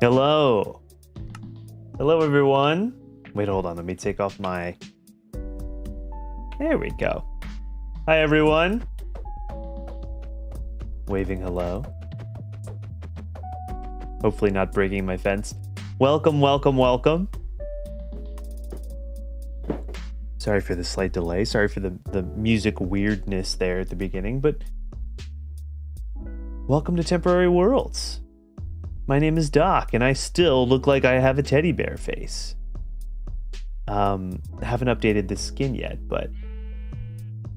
Hello. Hello, everyone. Wait, hold on. Let me take off my... There we go. Hi, everyone. Waving hello. Hopefully not breaking my fence. Welcome, welcome, welcome. Sorry for the slight delay. Sorry for the music weirdness there at the beginning, but welcome to Temporary Worlds. My name is Doc, and I still look like I have a teddy bear face. Haven't updated the skin yet, but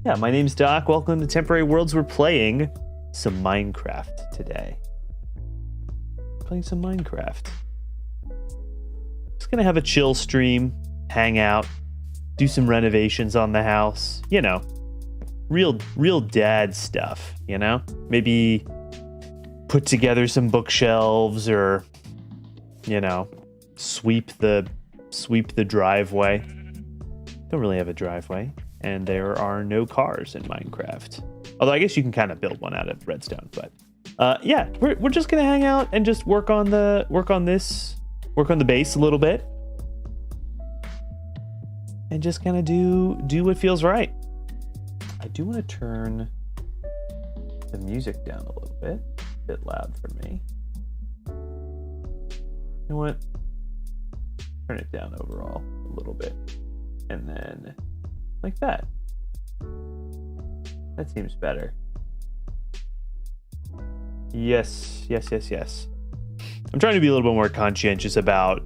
yeah, my name's Doc. Welcome to Temporary Worlds. We're playing some Minecraft today. Playing some Minecraft. Just gonna have a chill stream, hang out, do some renovations on the house. You know, real dad stuff. You know, maybe put together some bookshelves, or you know, sweep the driveway. Don't really have a driveway, and there are no cars in Minecraft. Although I guess you can kind of build one out of redstone. But yeah, we're just gonna hang out and just work on the base a little bit, and just kind of do what feels right. I do want to turn the music down a little bit. Bit loud for me. You know what? Turn it down overall a little bit. And then like that. That seems better. Yes. I'm trying to be a little bit more conscientious about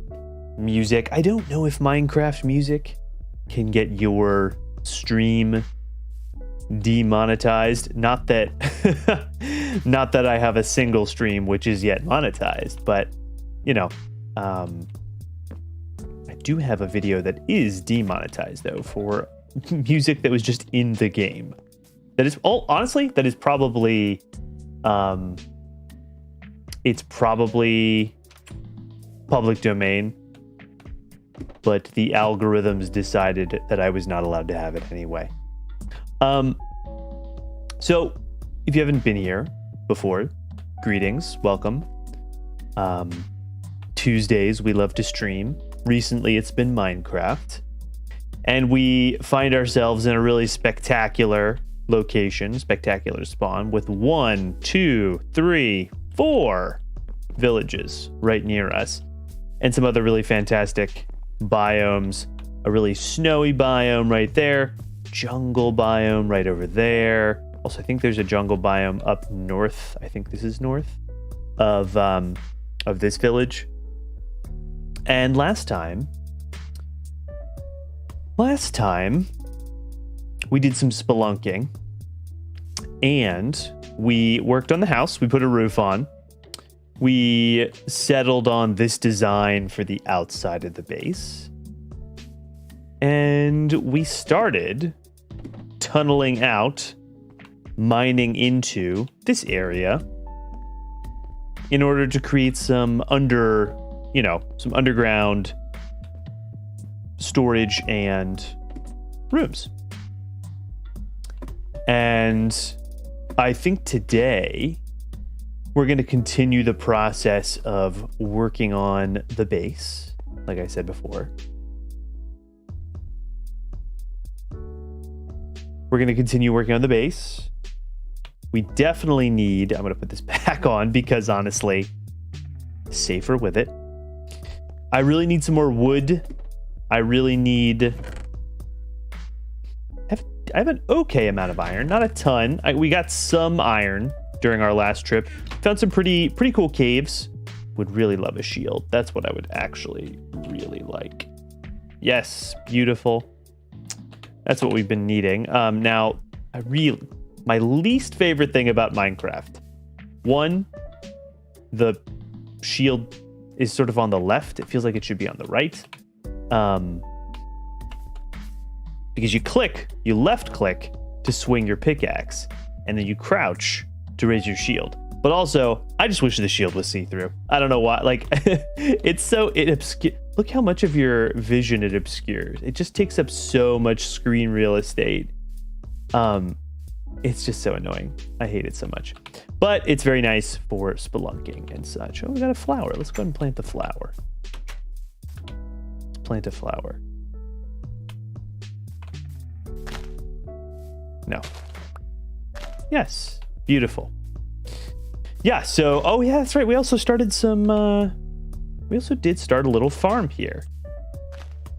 music. I don't know if Minecraft music can get your stream demonetized. Not that I have a single stream which is yet monetized, but you know, I do have a video that is demonetized though for music that was just in the game. That is honestly, that is probably it's probably public domain, but the algorithms decided that I was not allowed to have it anyway. So if you haven't been here before, greetings, welcome. Tuesdays, we love to stream. Recently, it's been Minecraft. And we find ourselves in a really spectacular location, spectacular spawn, with 1, 2, 3, 4 villages right near us. And some other really fantastic biomes. A really snowy biome right there. Jungle biome right over there. Also, I think there's a jungle biome up north. I think this is north of this village. And last time we did some spelunking, and we worked on the house. We put a roof on. We settled on this design for the outside of the base, and we started tunneling out, mining into this area in order to create some underground storage and rooms. And I think today we're going to continue the process of working on the base, like I said before. We're going to continue working on the base. We definitely need... I'm going to put this back on because, honestly, safer with it. I really need some more wood. I really need... I have an okay amount of iron. Not a ton. We got some iron during our last trip. Found some pretty cool caves. Would really love a shield. That's what I would actually really like. Yes, beautiful. That's what we've been needing. Now, my least favorite thing about Minecraft. One, the shield is sort of on the left. It feels like it should be on the right. Because you left click to swing your pickaxe, and then you crouch to raise your shield. But also, I just wish the shield was see-through. I don't know why. Like, look how much of your vision it obscures. It just takes up so much screen real estate. It's just so annoying. I hate it so much. But it's very nice for spelunking and such. Oh, we got a flower. Let's go ahead and plant the flower. Let's plant a flower. No. Yes. Beautiful. Yeah, so, oh yeah, that's right. We also started some, we also did start a little farm here.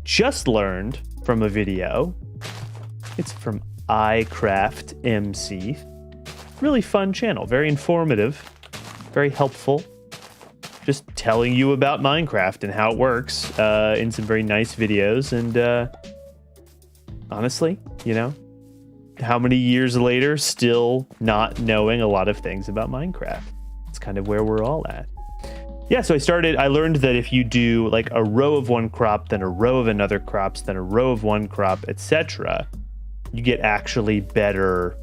Just learned from a video. It's from iCraftMC. Really fun channel. Very informative. Very helpful. Just telling you about Minecraft and how it works in some very nice videos. And honestly, you know, how many years later, still not knowing a lot of things about Minecraft. It's kind of where we're all at. Yeah, so I learned that if you do like a row of one crop, then a row of another crops, then a row of one crop, etc., you get actually better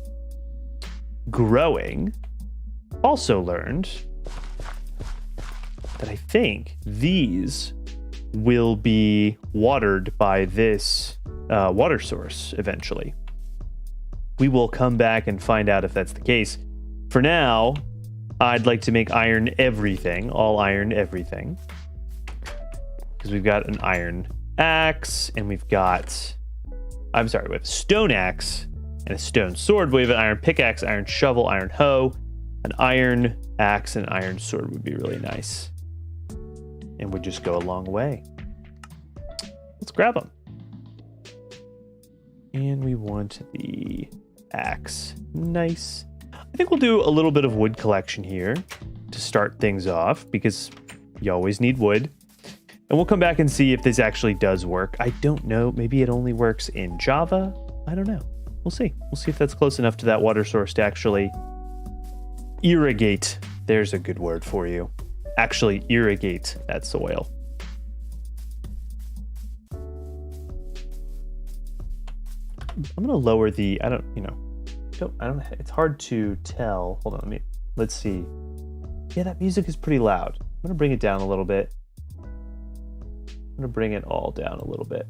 growing. Also learned that I think these will be watered by this water source eventually. We will come back and find out if that's the case. For now, I'd like to make iron everything, all iron everything. Because we've got an iron axe, and we have a stone axe and a stone sword. We have an iron pickaxe, iron shovel, iron hoe, an iron axe, and iron sword would be really nice. And would just go a long way. Let's grab them. And we want the axe. Nice. I think we'll do a little bit of wood collection here to start things off because you always need wood. And we'll come back and see if this actually does work. I don't know. Maybe it only works in Java. I don't know. We'll see. We'll see if that's close enough to that water source to actually irrigate. There's a good word for you. Actually irrigate that soil. I'm going to lower the, it's hard to tell. Hold on, let's see. Yeah, that music is pretty loud. I'm going to bring it down a little bit. I'm going to bring it all down a little bit.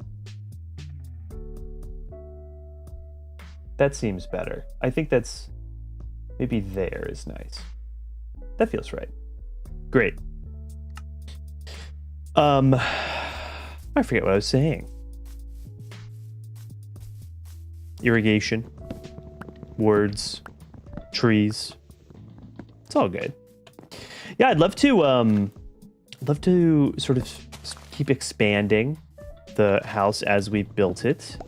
That seems better. I think that's, maybe there is nice. That feels right. Great. I forget what I was saying. Irrigation, words, trees. It's all good. Yeah, I'd love to sort of keep expanding the house as we built it.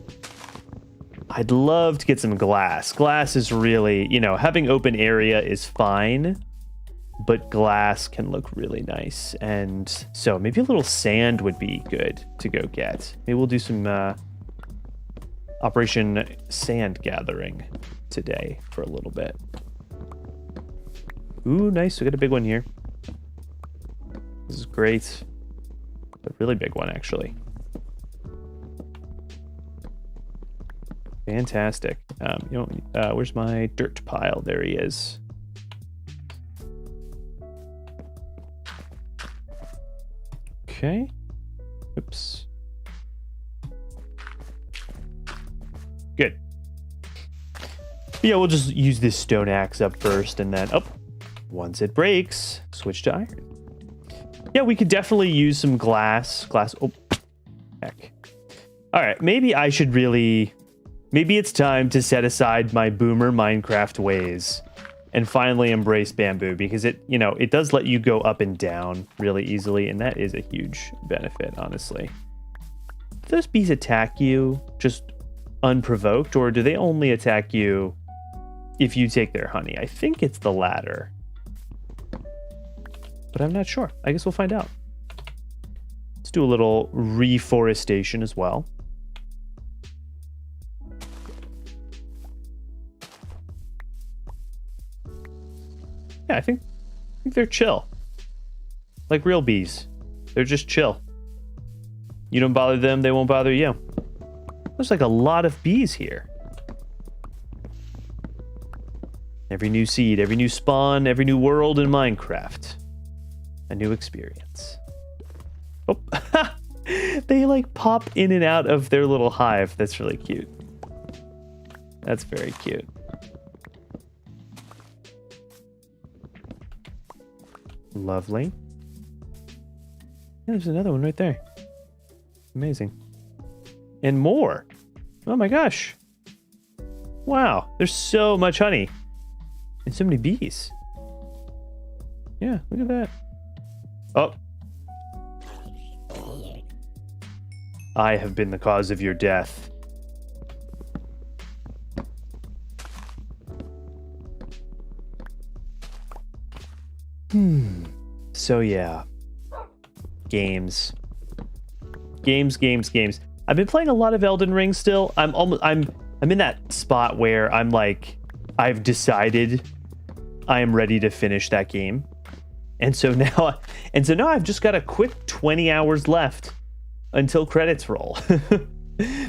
I'd love to get some glass. Glass is really, having open area is fine, but glass can look really nice. And so maybe a little sand would be good to go get. Maybe we'll do some Operation Sand Gathering today for a little bit. Ooh, nice. We got a big one here. This is great. A really big one, actually. Fantastic. Where's my dirt pile? There he is. Okay. Oops. Good. Yeah, we'll just use this stone axe up first, and then, once it breaks, switch to iron. Yeah, we could definitely use some glass. Oh, heck. All right, maybe it's time to set aside my boomer Minecraft ways and finally embrace bamboo, because it does let you go up and down really easily, and that is a huge benefit, honestly. Do those bees attack you just unprovoked, or do they only attack you if you take their honey? I think it's the latter, but I'm not sure. I guess we'll find out. Let's do a little reforestation as well. Yeah, I think they're chill. Like real bees. They're just chill. You don't bother them, they won't bother you. There's like a lot of bees here. Every new seed, every new spawn, every new world in Minecraft. A new experience. Oh, they like pop in and out of their little hive. That's really cute. That's very cute. Lovely. Yeah, there's another one right there. Amazing. And more. Oh my gosh. Wow, there's so much honey. And so many bees. Yeah, look at that. Oh. I have been the cause of your death. So yeah. Games. Games. I've been playing a lot of Elden Ring still. I'm in that spot where I'm like, I've decided I am ready to finish that game. And so now I've just got a quick 20 hours left until credits roll.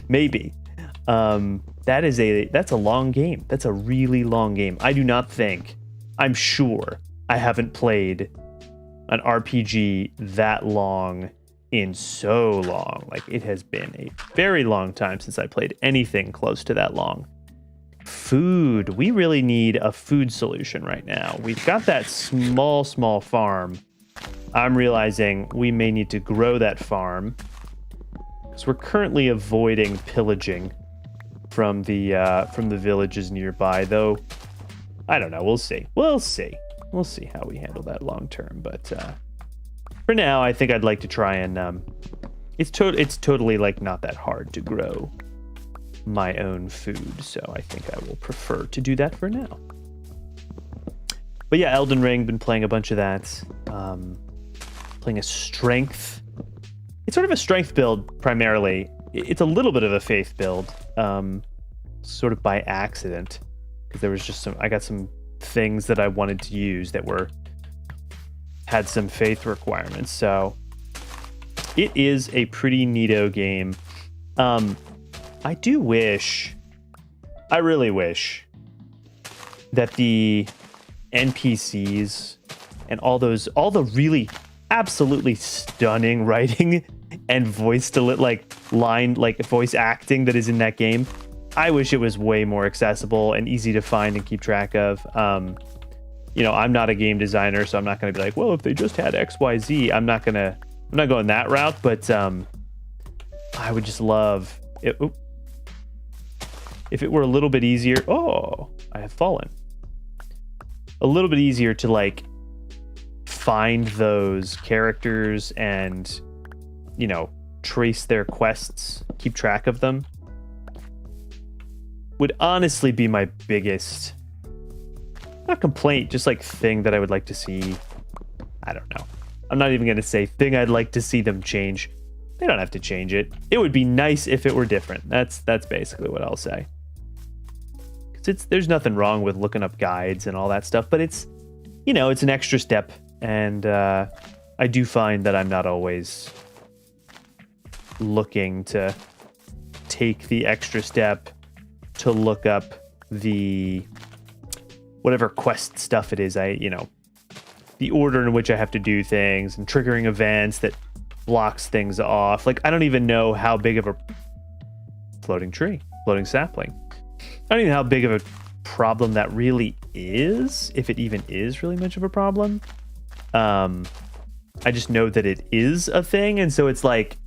Maybe. That's a long game. That's a really long game. I'm sure I haven't played an RPG that long in so long. Like, it has been a very long time since I played anything close to that long. Food. We really need a food solution right now. We've got that small farm. I'm realizing we may need to grow that farm because we're currently avoiding pillaging from the villages nearby, though. I don't know. We'll see how we handle that long term, but for now I think I'd like to try and it's totally like not that hard to grow my own food, so I think I will prefer to do that for now. But yeah, Elden Ring, been playing a bunch of that. Playing a strength. It's sort of a strength build primarily. It's a little bit of a faith build, sort of by accident, because there was just I got some things that I wanted to use that had some faith requirements. So it is a pretty neato game. I really wish that the NPCs and all the really absolutely stunning writing and voice acting that is in that game, I wish it was way more accessible and easy to find and keep track of. I'm not a game designer, so I'm not going to be like, well, if they just had XYZ, I'm not going that route, but I would just love it. If it were a little bit easier. Oh, I have fallen. A little bit easier to like find those characters and, trace their quests, keep track of them, would honestly be my biggest, not complaint, just like thing that I would like to see. I don't know. I'm not even going to say thing I'd like to see them change. They don't have to change it. It would be nice if it were different. That's basically what I'll say. Because there's nothing wrong with looking up guides and all that stuff, but it's an extra step, and I do find that I'm not always looking to take the extra step to look up the whatever quest stuff it is. The order in which I have to do things and triggering events that blocks things off. Like, I don't even know how big of a floating sapling. I don't even know how big of a problem that really is, if it even is really much of a problem. I just know that it is a thing, and so it's like,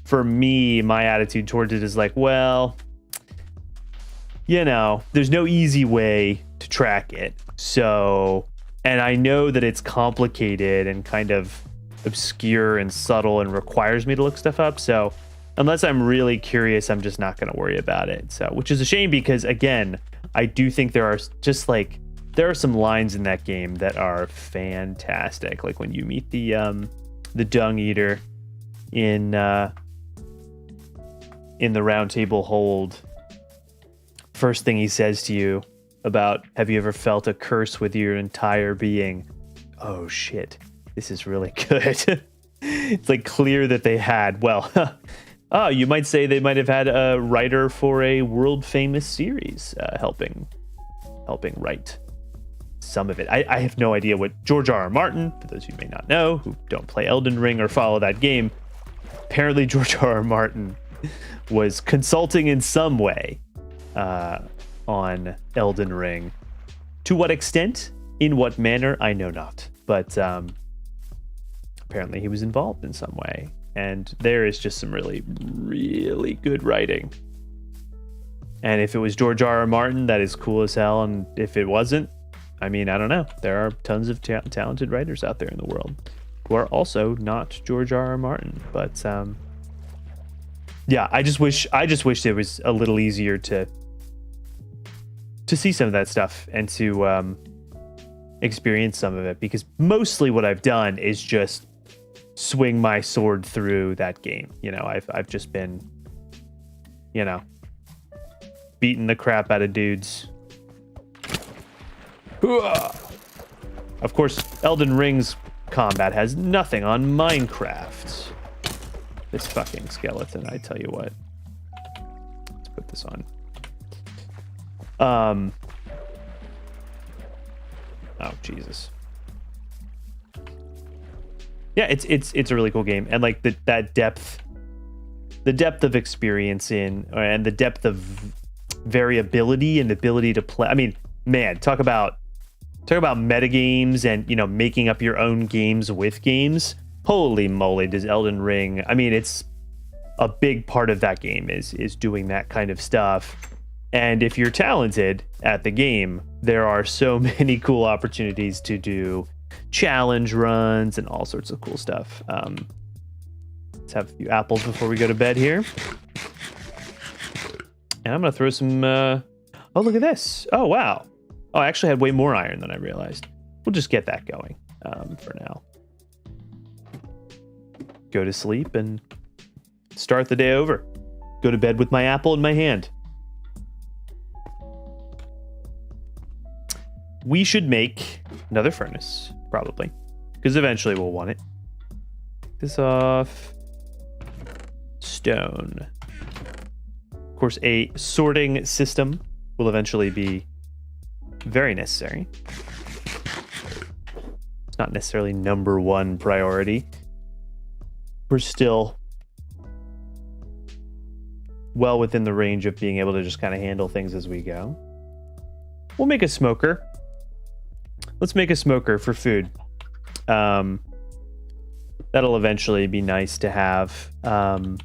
for me, my attitude towards it is like, well, there's no easy way to track it. So, and I know that it's complicated and kind of obscure and subtle and requires me to look stuff up. So unless I'm really curious, I'm just not going to worry about it. So, which is a shame, because again, I do think there are some lines in that game that are fantastic. Like when you meet the dung eater in the Round Table Hold, first thing he says to you about, have you ever felt a curse with your entire being? Oh shit, this is really good. It's like clear that they had, you might say they might have had a writer for a world famous series helping write some of it. I have no idea what George R.R. Martin, for those of you who may not know, who don't play Elden Ring or follow that game, apparently George R.R. Martin was consulting in some way on Elden Ring. To what extent, in what manner, I know not. But apparently he was involved in some way. And there is just some really, really good writing. And if it was George R.R. Martin, that is cool as hell. And if it wasn't, I mean, I don't know. There are tons of talented writers out there in the world who are also not George R.R. Martin. But yeah, I just wish it was a little easier to see some of that stuff and to experience some of it, because mostly what I've done is just swing my sword through that game. You know, I've just been, you know, beating the crap out of dudes. Of course, Elden Ring's combat has nothing on Minecraft. This fucking skeleton, I tell you what. Let's put this on. Oh Jesus. Yeah, it's a really cool game, and like that depth, the depth of experience in, and the depth of variability and the ability to play. I mean, man, talk about metagames and, you know, making up your own games with games. Holy moly, does Elden Ring, I mean, it's a big part of that game is doing that kind of stuff. And if you're talented at the game, there are so many cool opportunities to do challenge runs and all sorts of cool stuff. Let's have a few apples before we go to bed here. And I'm going to throw some... oh, look at this. Oh, wow. Oh, I actually had way more iron than I realized. We'll just get that going for now. Go to sleep and start the day over. Go to bed with my apple in my hand. We should make another furnace, probably, because eventually we'll want it. Take this off. Stone. Of course, a sorting system will eventually be very necessary. It's not necessarily number one priority. We're still well within the range of being able to just kind of handle things as we go. We'll make a smoker. Let's make a smoker for food. That'll eventually be nice to have. Munch,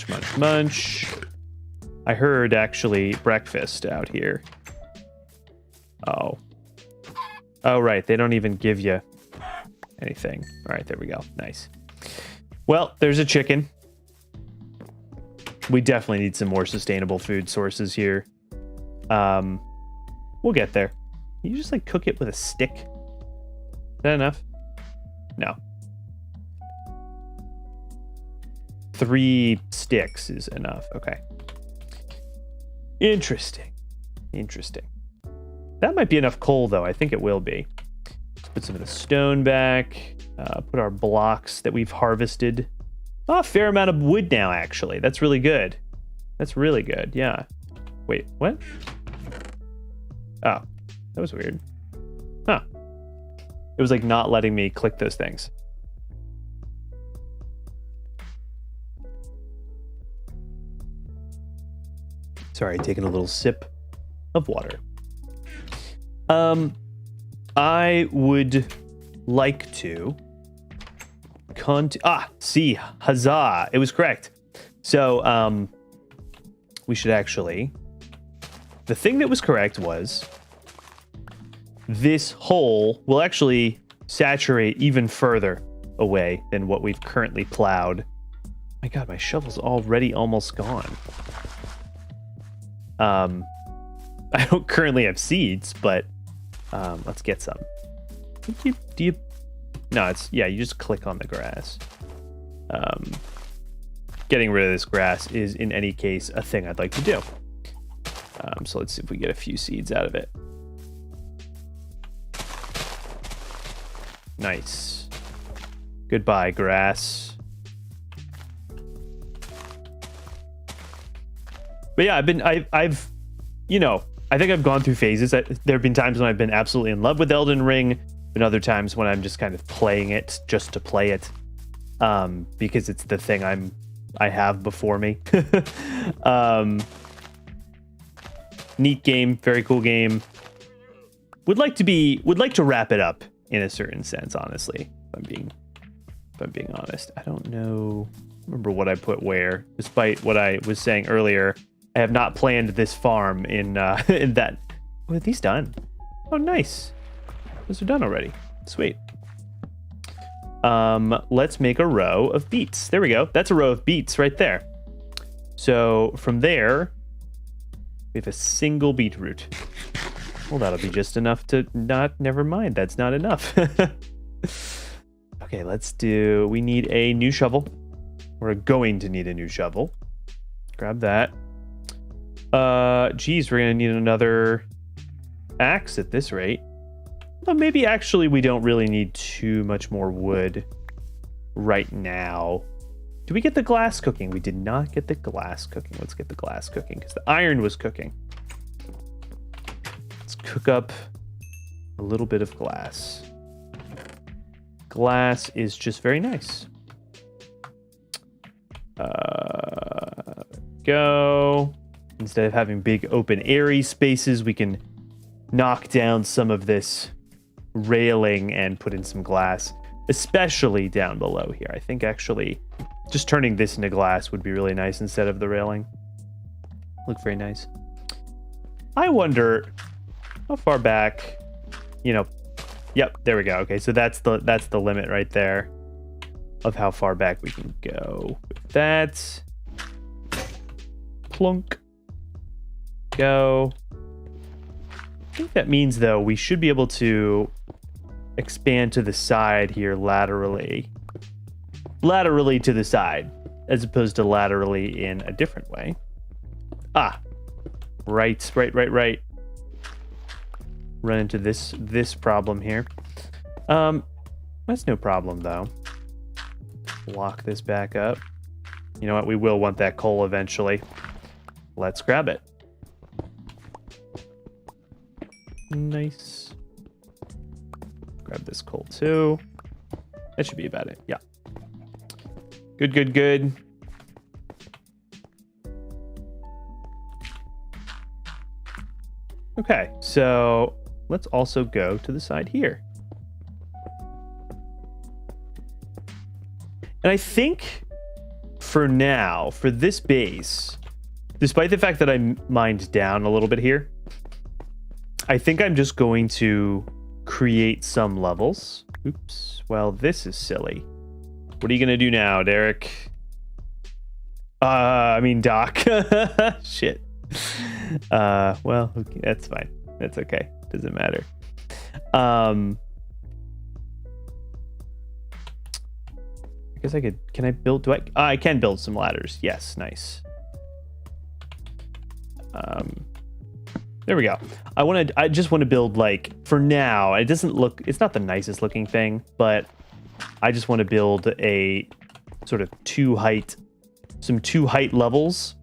munch, munch. I heard, actually, breakfast out here. Oh. Oh, right. They don't even give you anything. All right, there we go. Nice. Well, there's a chicken. We definitely need some more sustainable food sources here. We'll get there. You just, like, cook it with a stick? Is that enough? No. 3 sticks is enough. Okay. Interesting. Interesting. That might be enough coal, though. I think it will be. Let's put some of the stone back. Put our blocks that we've harvested. Oh, a fair amount of wood now, actually. That's really good. That's really good. Yeah. Wait, what? Oh, that was weird. Huh. It was like not letting me click those things. Sorry, taking a little sip of water. I would like to see, huzzah, it was correct. So, we should actually, the thing that was correct was this hole will actually saturate even further away than what we've currently plowed. My God, my shovel's already almost gone. I don't currently have seeds, but let's get some. No, you just click on the grass. Getting rid of this grass is, in any case, a thing I'd like to do. So let's see if we get a few seeds out of it. Nice. Goodbye, grass. But yeah, I've you know, I think I've gone through phases. There have been times when I've been absolutely in love with Elden Ring, and other times when I'm just kind of playing it just to play it, because it's the thing I have before me. Neat game, very cool game. would like to wrap it up in a certain sense, honestly. If I'm being honest. I don't know. Remember what I put where, despite what I was saying earlier. I have not planned this farm in that. Oh, are these done? Oh, nice. Those are done already. Sweet. Let's make a row of beets. There we go. That's a row of beets right there. So from there, we have a single beetroot. Well, that'll be just enough to never mind. That's not enough. Okay, we need a new shovel. We're going to need a new shovel. Grab that. Geez, we're gonna need another axe at this rate. Well, maybe actually we don't really need too much more wood right now. Did we get the glass cooking? We did not get the glass cooking. Let's get the glass cooking because the iron was cooking. Let's cook up a little bit of glass. Glass is just very nice. Go. Instead of having big open airy spaces, we can knock down some of this railing and put in some glass, especially down below here. I think actually just turning this into glass would be really nice instead of the railing. Look very nice. I wonder how far back, yep, there we go. Okay, so that's the limit right there of how far back we can go with that. Plunk. Go. I think that means, though, we should be able to expand to the side here laterally. Laterally to the side, as opposed to laterally in a different way. Ah. Right. Run into this problem here. That's no problem, though. Lock this back up. You know what? We will want that coal eventually. Let's grab it. Nice. Grab this coal too. That should be about it. Yeah. Good. Okay, so let's also go to the side here. And I think for now, for this base, despite the fact that I mined down a little bit here, I think I'm just going to create some levels. Oops. Well, this is silly. What are you going to do now, Derek? Doc. Shit. Well, okay, that's fine. That's okay. Doesn't matter. I guess I could. Can I build? I can build some ladders. Yes, nice. There we go. I just want to build, like, for now, it's not the nicest looking thing, but I just want to build a sort of two height levels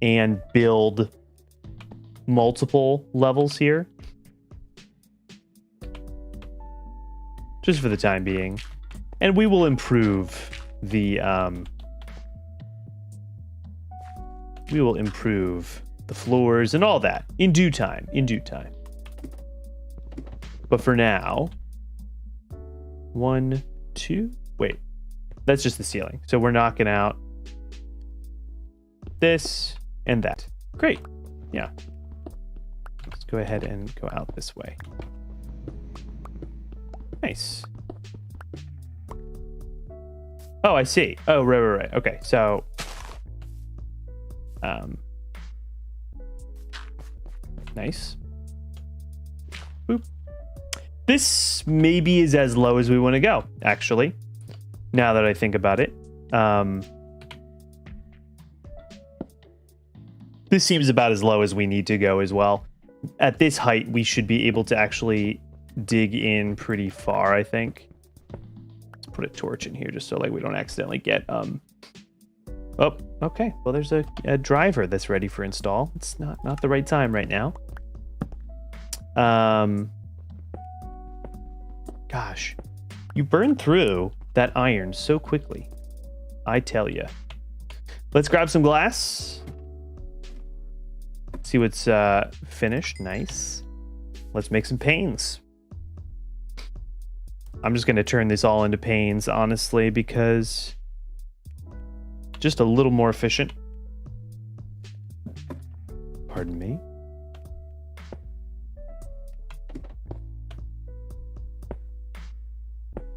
and build multiple levels here. Just for the time being. And we will improve the floors and all that in due time. But for now, 1, 2, wait, that's just the ceiling. So we're knocking out this and that. Great. Yeah. Let's go ahead and go out this way. Nice. Oh, I see. Oh, right. Okay, so nice. Boop. This maybe is as low as we want to go, actually, now that I think about it. This seems about as low as we need to go as well. At this height, we should be able to actually dig in pretty far, I think. Let's put a torch in here just so, like, we don't accidentally get oh, okay. Well, there's a driver that's ready for install. It's not the right time right now. Gosh, you burn through that iron so quickly. I tell you. Let's grab some glass. See what's finished. Nice. let's make some panes. I'm just going to turn this all into panes, honestly, because just a little more efficient. Pardon me.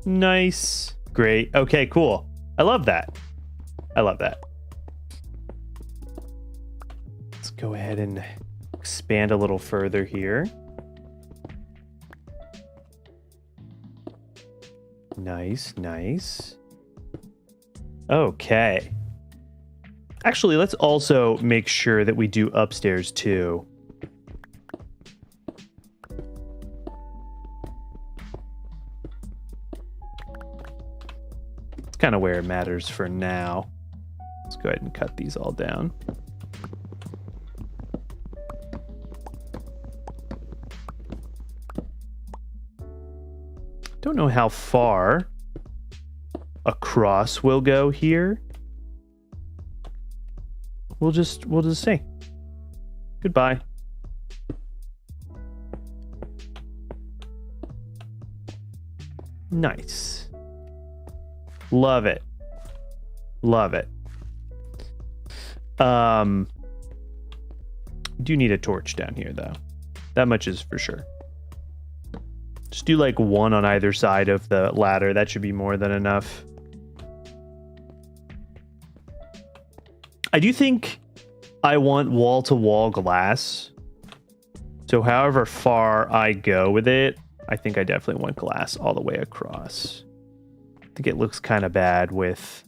Nice. Great. Okay, cool. I love that. I love that. Let's go ahead and expand a little further here. Nice, nice. Okay. Actually, let's also make sure that we do upstairs too. It's kind of where it matters for now. Let's go ahead and cut these all down. Don't know how far across we'll go here. We'll just see. Goodbye. Nice. Love it. Love it. Do need a torch down here though. That much is for sure. Just do like one on either side of the ladder. That should be more than enough. I do think I want wall-to-wall glass. So however far I go with it, I think I definitely want glass all the way across. I think it looks kind of bad with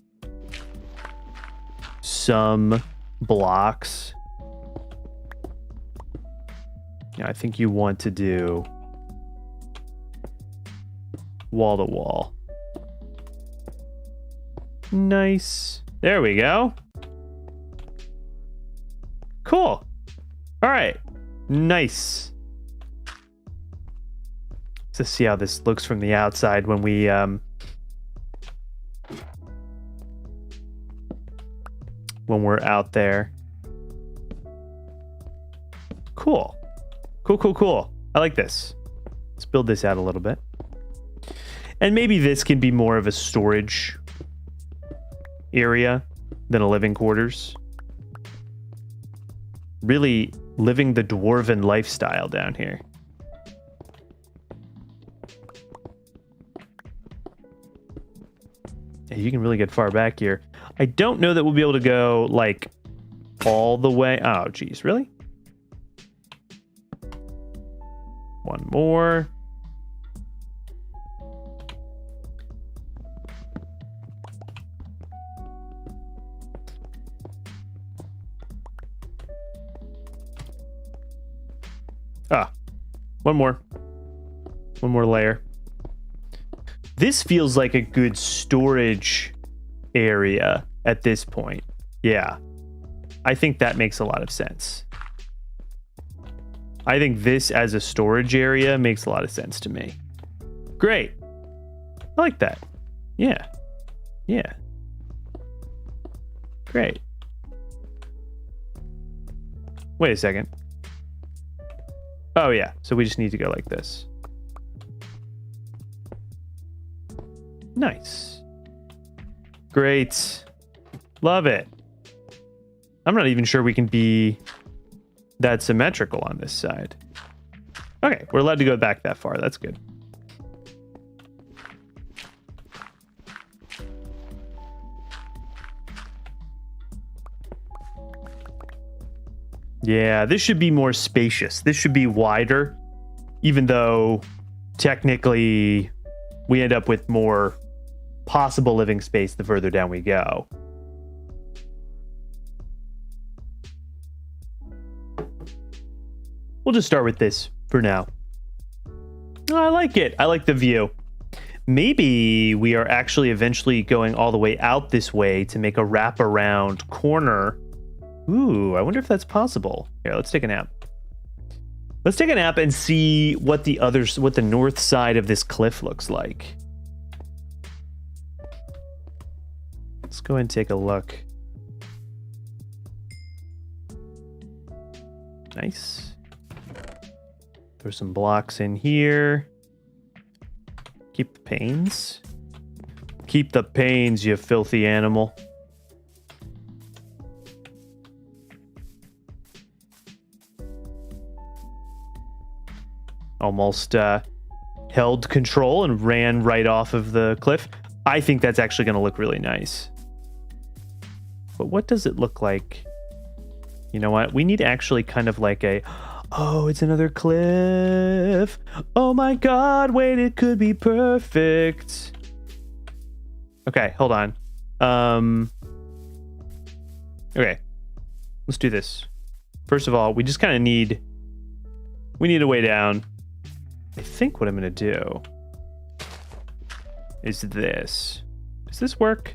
some blocks. Yeah, I think you want to do wall to wall. Nice. There we go. Cool. All right. Nice. Let's see how this looks from the outside when we when we're out there. Cool. Cool. I like this. Let's build this out a little bit. And maybe this can be more of a storage area than a living quarters. Really living the dwarven lifestyle down here. Yeah, you can really get far back here. I don't know that we'll be able to go like all the way. Oh, geez, really? One more. One more layer. This feels like a good storage area at this point. Yeah. I think that makes a lot of sense. I think this as a storage area makes a lot of sense to me. Great. I like that. Yeah. Great. Wait a second. Oh, yeah. So we just need to go like this. Nice. Great. Love it. I'm not even sure we can be that symmetrical on this side. Okay, we're allowed to go back that far. That's good. Yeah, this should be more spacious. This should be wider, even though technically we end up with more possible living space the further down we go. We'll just start with this for now. Oh, I like it. I like the view. Maybe we are actually eventually going all the way out this way to make a wraparound corner. Ooh, I wonder if that's possible. Here, let's take a nap. Let's take a nap and see what the north side of this cliff looks like. Let's go ahead and take a look. Nice. Throw some blocks in here. Keep the panes. Keep the panes, you filthy animal. Almost held control and ran right off of the cliff. I think that's actually going to look really nice. But what does it look like? You know what? We need actually kind of like a... Oh, it's another cliff. Oh my god, wait, it could be perfect. Okay, hold on. Okay, let's do this. First of all, we just kind of need... We need a way down. I think what I'm going to do is this. Does this work?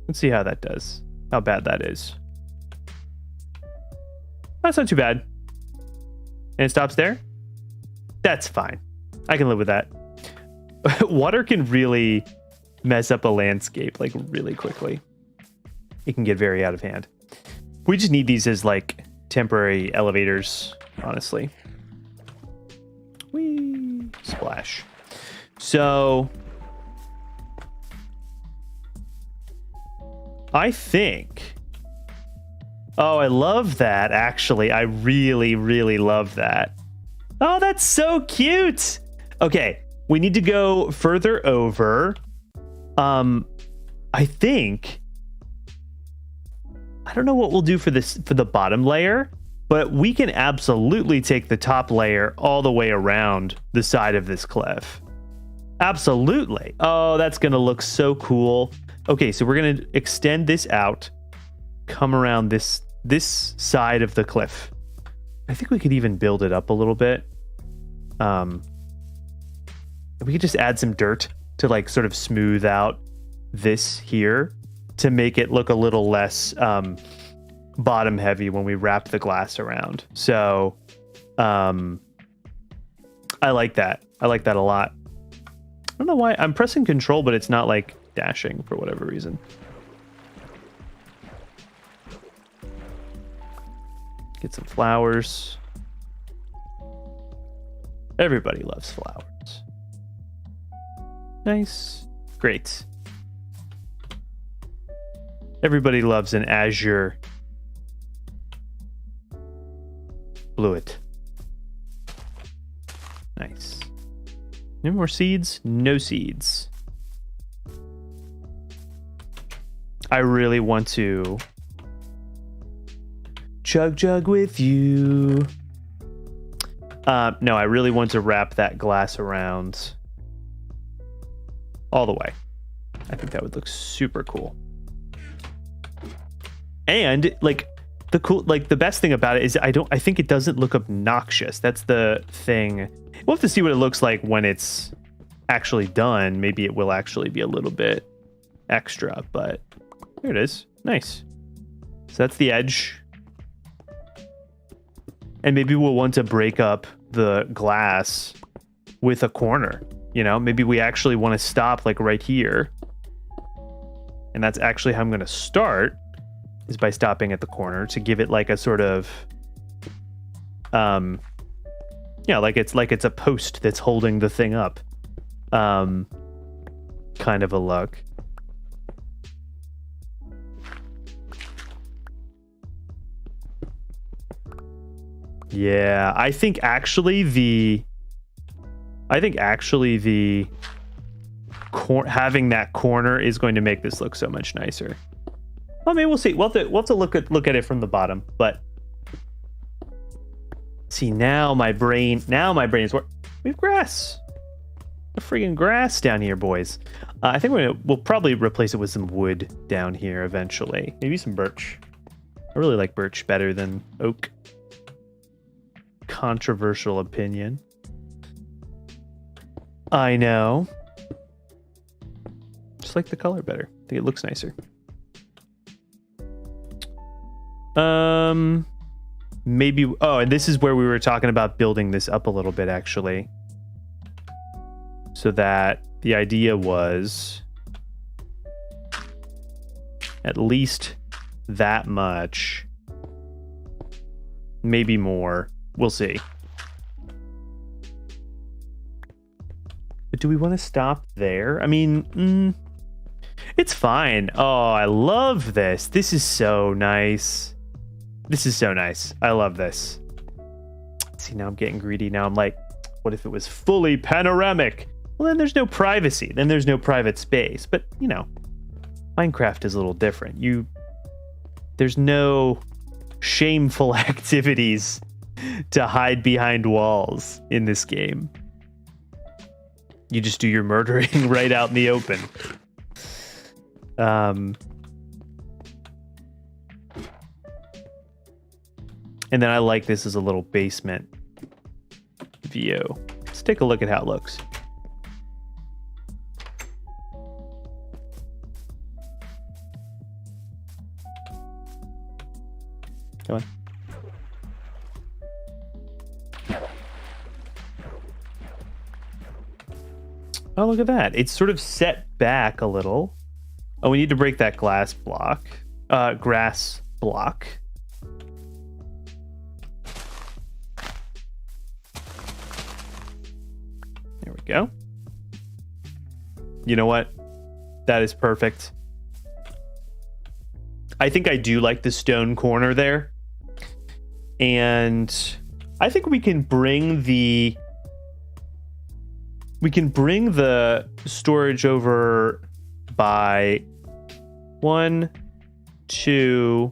Let's see how that does. How bad that is. That's not too bad. And it stops there? That's fine. I can live with that. Water can really mess up a landscape, like, really quickly. It can get very out of hand. We just need these as, like, temporary elevators, honestly. Whee! Splash. So... I think... Oh, I love that, actually. I really, really love that. Oh, that's so cute! Okay, we need to go further over. I think... I don't know what we'll do for this, for the bottom layer, but we can absolutely take the top layer all the way around the side of this cliff. Absolutely. Oh, that's going to look so cool. Okay, so we're going to extend this out, come around this side of the cliff. I think we could even build it up a little bit. We could just add some dirt to, like, sort of smooth out this here to make it look a little less bottom heavy when we wrap the glass around. So I like that. I like that a lot. I don't know why I'm pressing control, but it's not, like, dashing for whatever reason. Get some flowers. Everybody loves flowers. Nice. Great. Everybody loves an azure bluet. Nice. No more seeds? No seeds. I really want to chug with you. No, I really want to wrap that glass around all the way. I think that would look super cool. And, like, the best thing about it is I think it doesn't look obnoxious. That's the thing. We'll have to see what it looks like when it's actually done. Maybe it will actually be a little bit extra, but there it is. Nice. So that's the edge. And maybe we'll want to break up the glass with a corner. You know, maybe we actually want to stop, like, right here. And that's actually how I'm going to start, is by stopping at the corner to give it, like, a sort of, yeah, like it's a post that's holding the thing up, kind of a look. Yeah, I think actually the having that corner is going to make this look so much nicer. Well, maybe we'll see. We'll have to look at it from the bottom. But see, now my brain is working. We have grass. A freaking grass down here, boys. I think we'll probably replace it with some wood down here eventually. Maybe some birch. I really like birch better than oak. Controversial opinion. I know. Just like the color better. I think it looks nicer. Maybe, oh, and this is where we were talking about building this up a little bit, actually. So that the idea was at least that much, maybe more. we'll see. But do we want to stop there? I mean, it's fine. Oh, I love this. This is so nice. This is so nice. I love this. See, now I'm getting greedy. Now I'm like, what if it was fully panoramic? Well, then there's no privacy. Then there's no private space. But, you know, Minecraft is a little different. There's no shameful activities to hide behind walls in this game. You just do your murdering right out in the open. And then I like this as a little basement view. Let's take a look at how it looks. Come on. Oh, look at that. It's sort of set back a little. Oh, we need to break that grass block. There we go. You know what? That is perfect. I think I do like the stone corner there. And I think we can bring the storage over by 1, 2,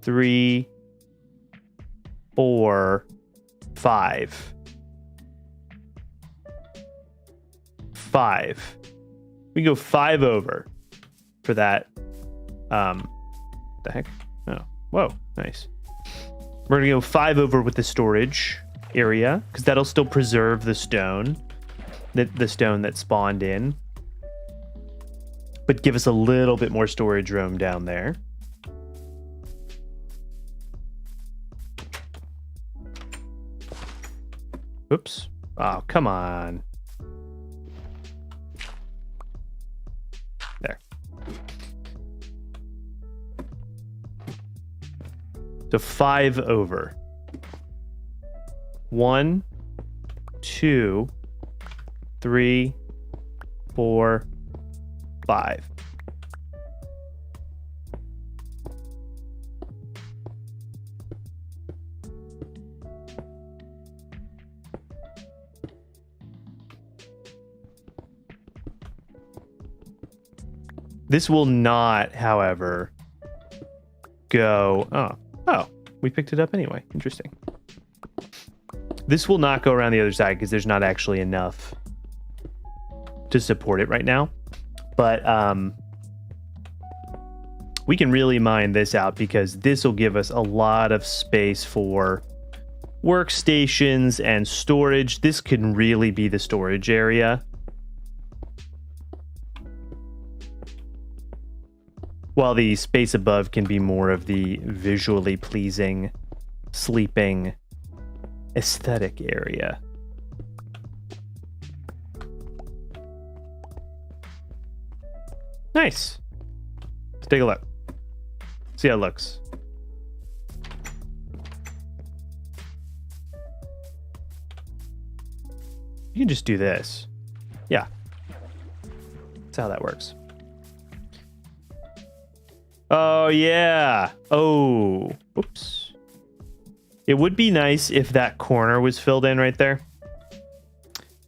3, 4, 5. 5. We go 5 over for that. What the heck? Oh, whoa, nice. We're gonna go 5 over with the storage area because that'll still preserve the stone, the stone that spawned in, but give us a little bit more storage room down there. Oops. Oh, come on. There. So 5 over. 1, 2, 3, 4, 5. This will not, however, go... Oh, we picked it up anyway. Interesting. This will not go around the other side because there's not actually enough to support it right now. But we can really mine this out because this will give us a lot of space for workstations and storage. This can really be the storage area. While the space above can be more of the visually pleasing, sleeping, aesthetic area. Nice. Let's take a look. See how it looks. You can just do this. Yeah. That's how that works. Oh, yeah. Oh, oops. It would be nice if that corner was filled in right there.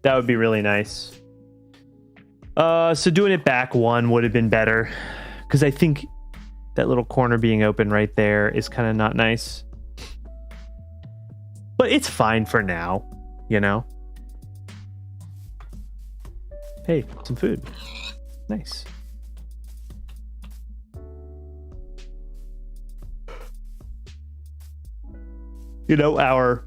That would be really nice. So doing it back 1 would have been better. Because I think that little corner being open right there is kind of not nice. But it's fine for now, you know? Hey, some food. Nice. You know, our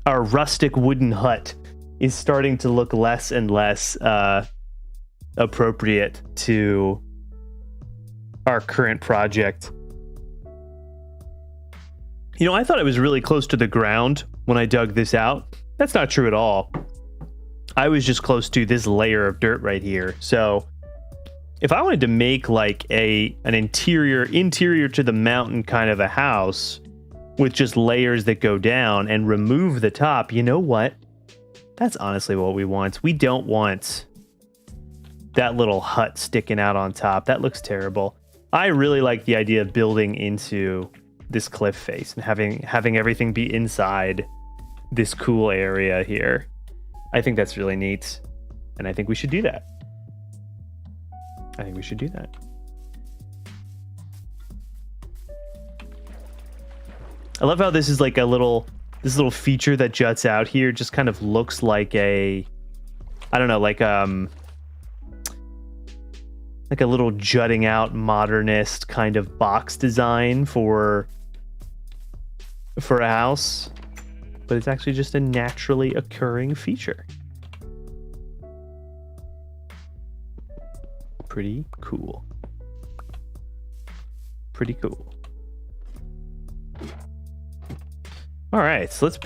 rustic wooden hut is starting to look less and less appropriate to our current project. You know, I thought it was really close to the ground when I dug this out. That's not true at all. I was just close to this layer of dirt right here. So if I wanted to make like an interior to the mountain kind of a house with just layers that go down and remove the top, you know what? That's honestly what we want. We don't want that little hut sticking out on top. That looks terrible. I really like the idea of building into this cliff face and having everything be inside this cool area here. I think that's really neat, and I think we should do that. I love how this is like this little feature that juts out here. Just kind of looks like I don't know, like a little jutting out modernist kind of box design for a house, but it's actually just a naturally occurring feature. Pretty cool. All right, so let's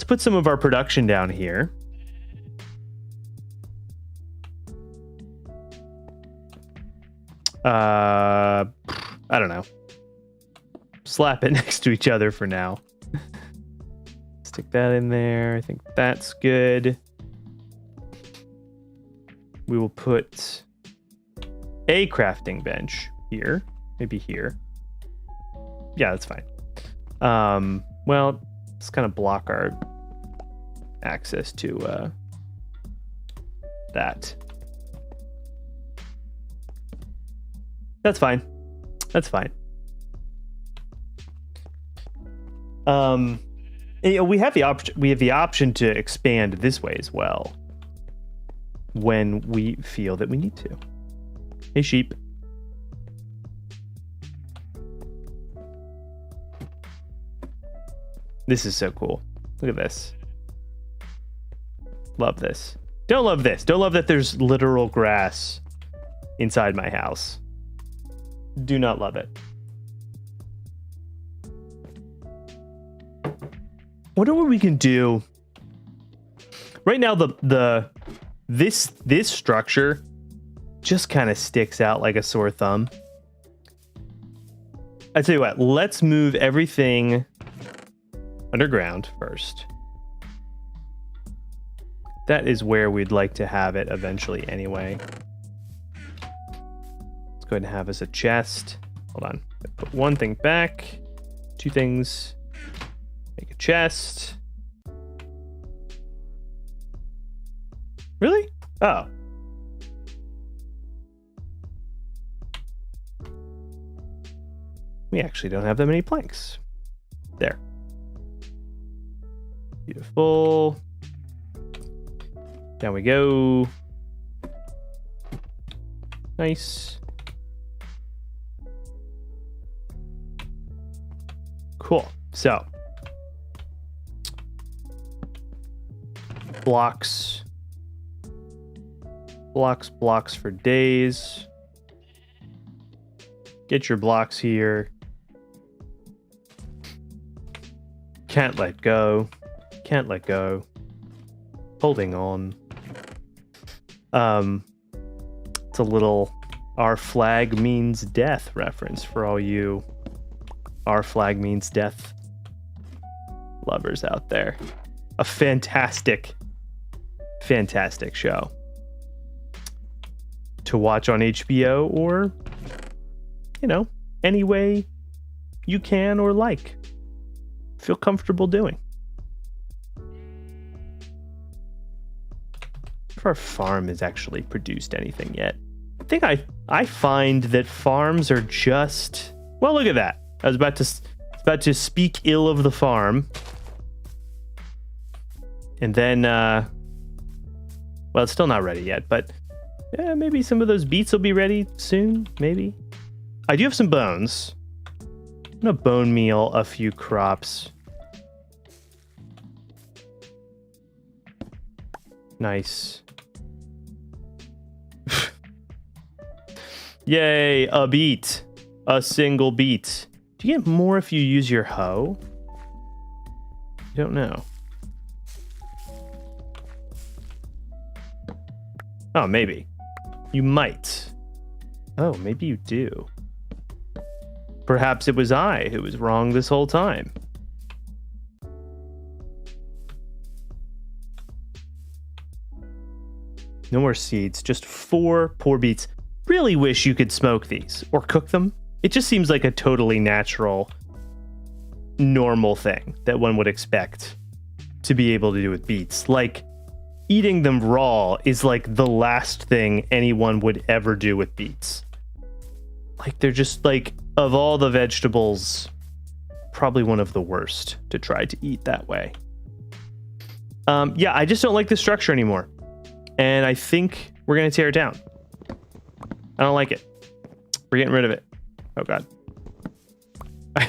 put some of our production down here. I don't know. Slap it next to each other for now. Stick that in there. I think that's good. We will put a crafting bench here. Maybe here. Yeah, that's fine. Well, let's kind of block our access to that. That's fine. We have the option to expand this way as well when we feel that we need to. Hey, sheep. This is so cool. Look at this. Love this. Don't love this. Don't love that there's literal grass inside my house. Do not love it. Wonder what we can do. Right now, this structure just kind of sticks out like a sore thumb. I tell you what, let's move everything underground first. That is where we'd like to have it eventually anyway. Let's go ahead and have us a chest. Hold on. Put one thing back. Two things. Make a chest. Really? Oh. We actually don't have that many planks. There. Beautiful. Down we go. Nice. Cool. So. Blocks for days. Get your blocks here. Can't let go. Holding on. It's a little "our flag means death" reference for all you "our flag means death" lovers out there. A fantastic show to watch on HBO, or any way you can or feel comfortable doing. If our farm has actually produced anything yet. I think I find that farms are just, well, look at that. I was about to speak ill of the farm. And then well, it's still not ready yet, but yeah, maybe some of those beets will be ready soon, maybe. I do have some bones. I'm gonna bone meal a few crops. Nice. Yay, a beet. A single beet. Do you get more if you use your hoe? I don't know. Oh, maybe. You might. Oh, maybe you do. Perhaps it was I who was wrong this whole time. No more seeds. Just 4 poor beets. Really wish you could smoke these or cook them. It just seems like a totally natural, normal thing that one would expect to be able to do with beets. Like, eating them raw is like the last thing anyone would ever do with beets. Like, they're just like, of all the vegetables, probably one of the worst to try to eat that way. Yeah, I just don't like the structure anymore. And I think we're going to tear it down. I don't like it. We're getting rid of it. Oh, God.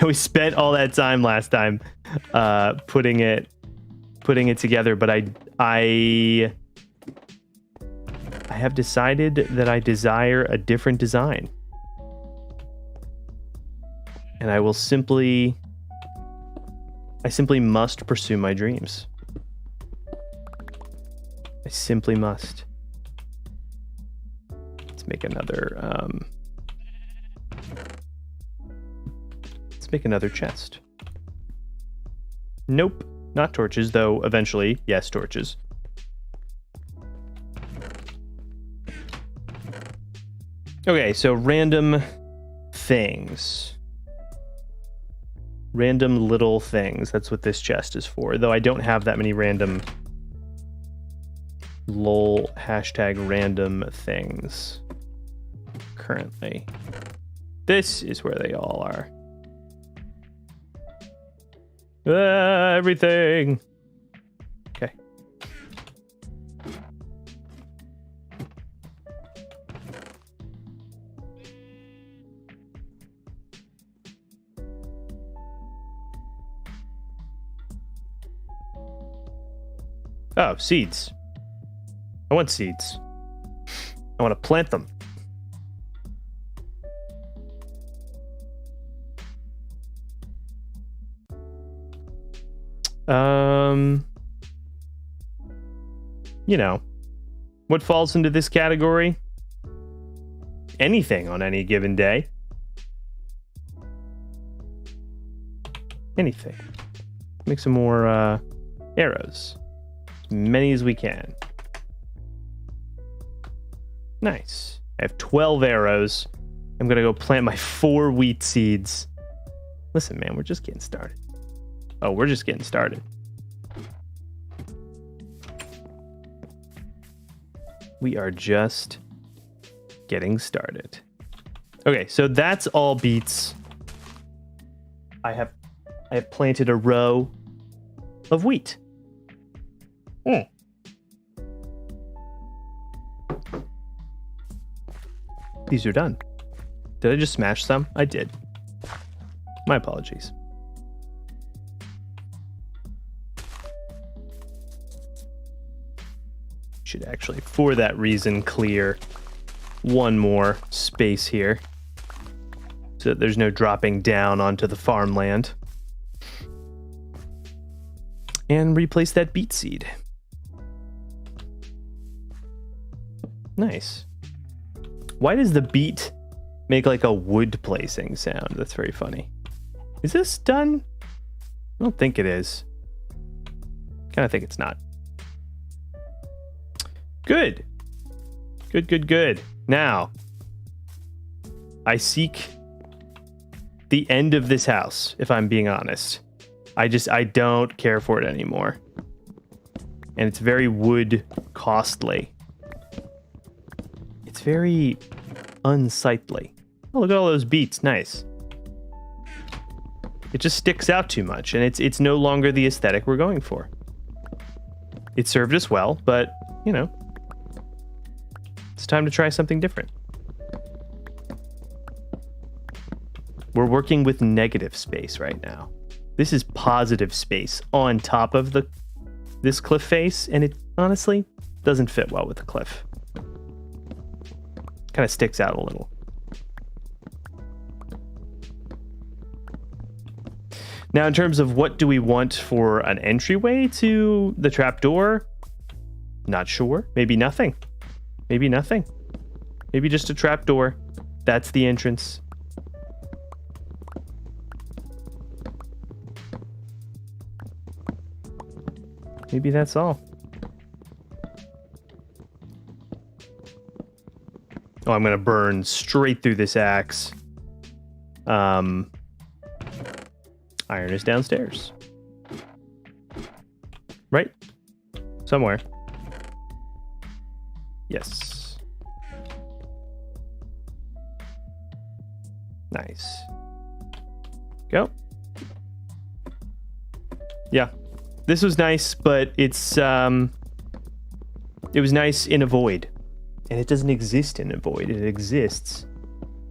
We spent all that time last time putting it together, but I have decided that I desire a different design. And I simply must pursue my dreams. I simply must. Let's make another chest. Nope, not torches, though eventually, yes, torches. Okay, so random things. Random little things. That's what this chest is for. Though I don't have that many random lol #random things currently. This is where they all are. Everything. Okay. Oh, seeds. I want seeds. I want to plant them. You know, what falls into this category? Anything on any given day. Anything. Make some more arrows. As many as we can. Nice. I have 12 arrows. I'm going to go plant my 4 wheat seeds. Listen, man, we're just getting started. Oh, we're just getting started. We are just getting started. Okay, so that's all beets. I have planted a row of wheat. These are done. Did I just smash some? I did. My apologies. Should actually, for that reason, clear one more space here so that there's no dropping down onto the farmland. And replace that beet seed. Nice. Why does the beet make like a wood placing sound? That's very funny. Is this done? I don't think it is. Kind of think it's not. Good. Good. Now, I seek the end of this house, if I'm being honest. I don't care for it anymore. And it's very wood costly. It's very unsightly. Oh, look at all those beets. Nice. It just sticks out too much, and it's no longer the aesthetic we're going for. It served us well, but, you know, it's time to try something different. We're working with negative space right now. This is positive space on top of this cliff face, and it honestly doesn't fit well with the cliff. Kind of sticks out a little. Now, in terms of what do we want for an entryway to the trapdoor, not sure. Maybe nothing. Maybe nothing. Maybe just a trapdoor. That's the entrance. Maybe that's all. Oh, I'm going to burn straight through this axe. Iron is downstairs. Right? Somewhere. Yes. Nice. Go. Yeah. This was nice, but it was nice in a void. And it doesn't exist in a void. It exists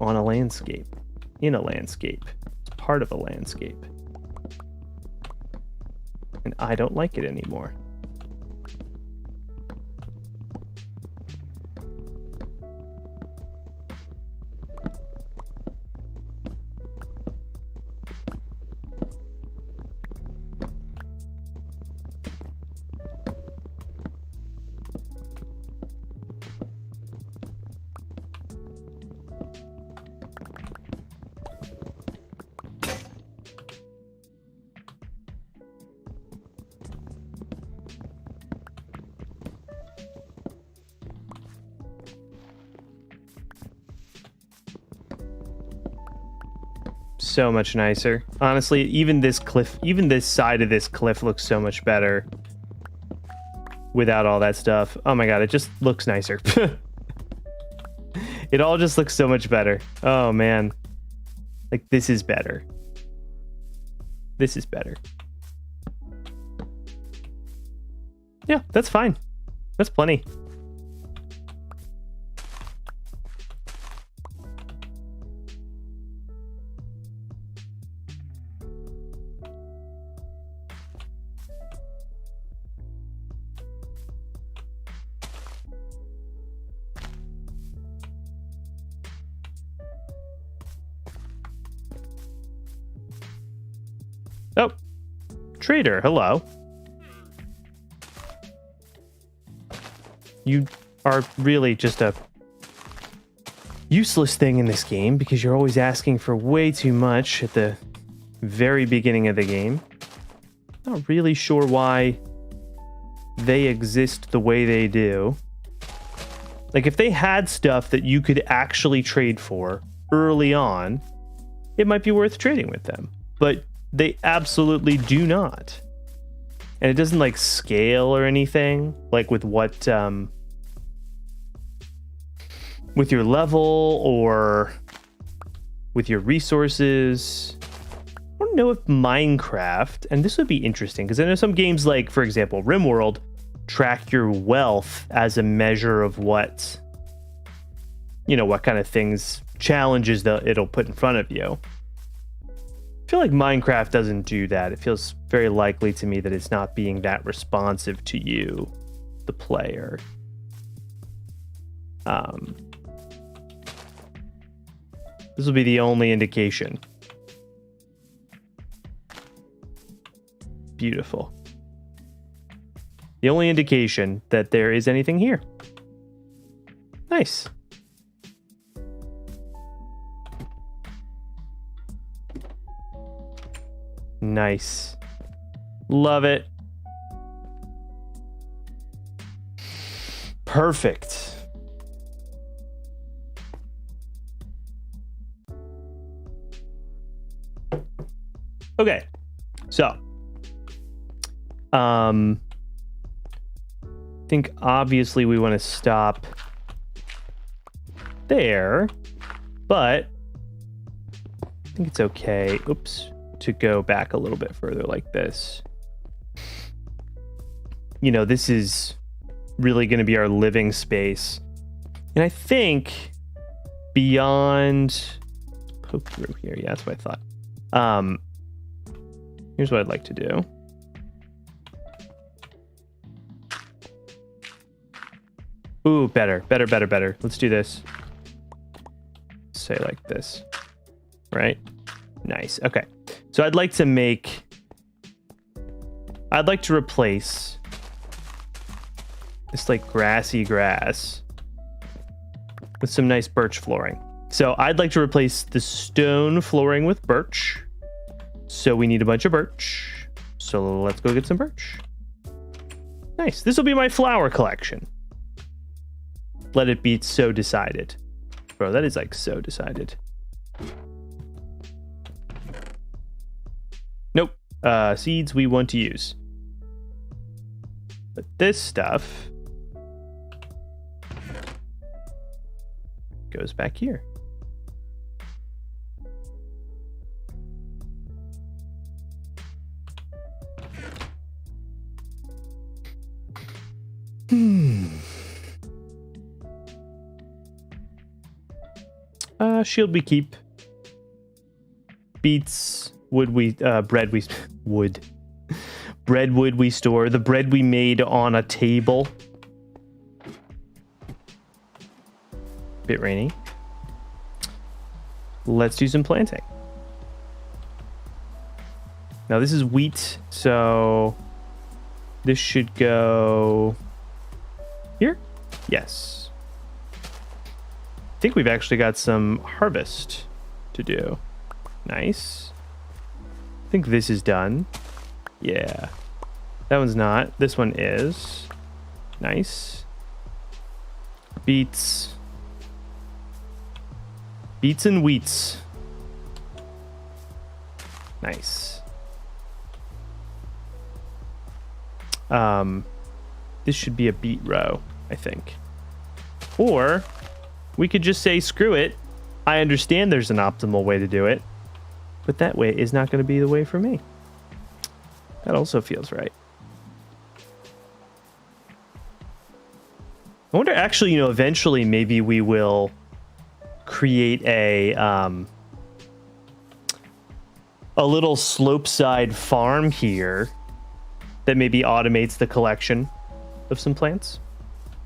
on a landscape. In a landscape. It's part of a landscape. And I don't like it anymore. So much nicer. Honestly, even this side of this cliff looks so much better without all that stuff. Oh my god, it just looks nicer. It all just looks so much better. Oh man. Like, this is better. This is better. Yeah, that's fine. That's plenty. Oh, trader, hello. You are really just a useless thing in this game because you're always asking for way too much at the very beginning of the game. Not really sure why they exist the way they do. Like, if they had stuff that you could actually trade for early on, it might be worth trading with them. But they absolutely do not. And it doesn't like scale or anything, like with what with your level or with your resources. I don't know if Minecraft, and this would be interesting because I know some games like, for example, RimWorld, track your wealth as a measure of what, you know, what kind of things, challenges that it'll put in front of you. I feel like Minecraft doesn't do that. It feels very likely to me that it's not being that responsive to you, the player. This will be the only indication. Beautiful. The only indication that there is anything here. Nice. Nice. Love it. Perfect. Okay. So, I think obviously we want to stop there, but I think it's okay. Oops. To go back a little bit further like this. You know, this is really going to be our living space. And I think beyond, poke through here. Yeah, that's what I thought. Here's what I'd like to do. Ooh, better. Let's do this. Say like this, right? Nice. Okay. So I'd like to replace this like grassy grass with some nice birch flooring. So I'd like to replace the stone flooring with birch. So we need a bunch of birch. So let's go get some birch. Nice. This will be my flower collection. Let it be so decided. Bro, that is like so decided. Nope. Seeds we want to use. But this stuff goes back here. Shield we keep. Beets, wood we bread we wood. Bread wood we store. The bread we made on a table. Bit rainy. Let's do some planting. Now this is wheat, so this should go here? Yes. I think we've actually got some harvest to do. Nice. I think this is done. Yeah. That one's not. This one is. Nice. Beets. Beets and wheats. Nice. This should be a beet row, I think. Or we could just say, screw it. I understand there's an optimal way to do it, but that way is not going to be the way for me. That also feels right. I wonder, actually, eventually maybe we will create a little slopeside farm here that maybe automates the collection of some plants.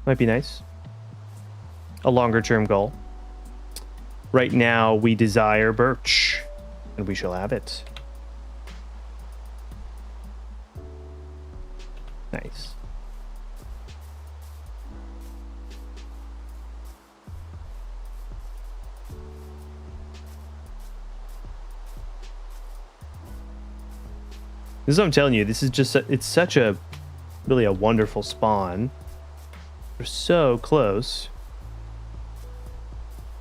Might be nice. A longer term goal. Right now we desire birch, and we shall have it. Nice. This is what I'm telling you. This is just, it's such a, really a wonderful spawn. We're so close.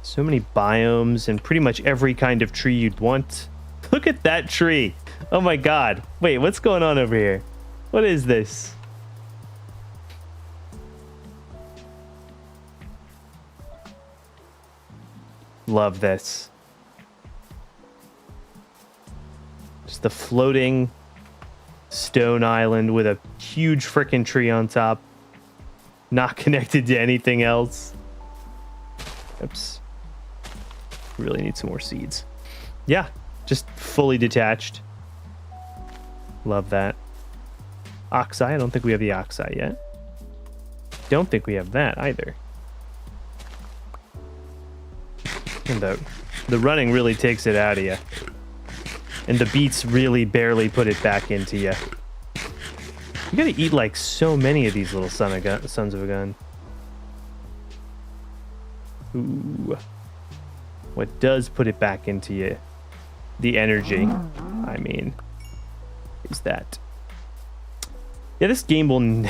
So many biomes and pretty much every kind of tree you'd want. Look at that tree. Oh my God. Wait, what's going on over here? What is this? Love this. Just the floating stone island with a huge frickin' tree on top. Not connected to anything else. Oops. Really need some more seeds. Yeah, just fully detached. Love that. Oxeye, I don't think we have the oxeye yet. Don't think we have that either. And the running really takes it out of you. And the beats really barely put it back into you. You gotta eat like so many of these little sons of a gun. Ooh. What does put it back into you? The energy, I mean, is that. Yeah, this game will,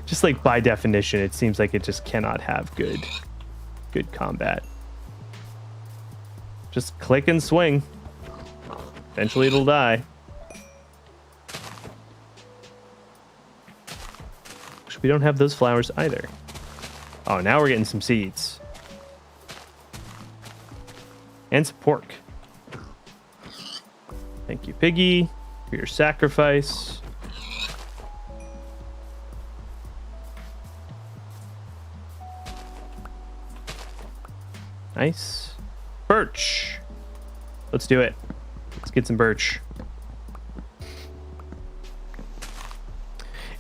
just like by definition, it seems like it just cannot have good combat. Just click and swing. Eventually it'll die. We don't have those flowers either. Oh, now we're getting some seeds. And some pork. Thank you, Piggy, for your sacrifice. Nice. Birch. Let's do it. Let's get some birch.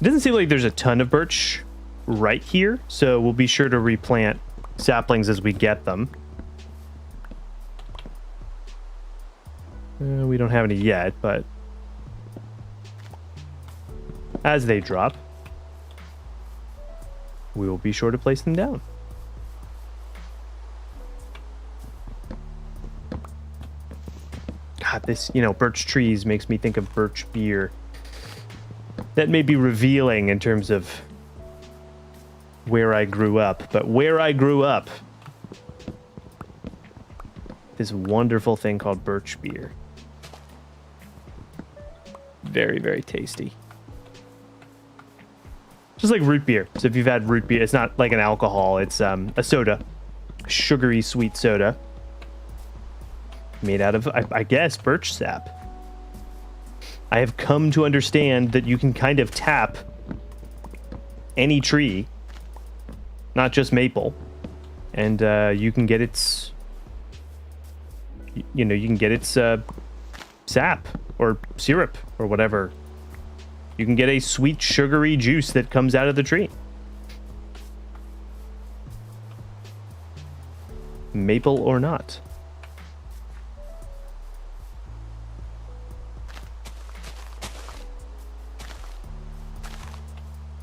It doesn't seem like there's a ton of birch right here, so we'll be sure to replant saplings as we get them. We don't have any yet, but as they drop, we will be sure to place them down. God, this, birch trees makes me think of Birch Beer. That may be revealing in terms of where I grew up, but where I grew up this wonderful thing called Birch Beer. Very, very tasty. Just like root beer. So if you've had root beer, it's not like an alcohol. It's a soda. Sugary sweet soda. Made out of, I guess, birch sap. I have come to understand that you can kind of tap any tree, not just maple, and you can get its, you can get its sap or syrup or whatever. You can get a sweet sugary juice that comes out of the tree. Maple or not.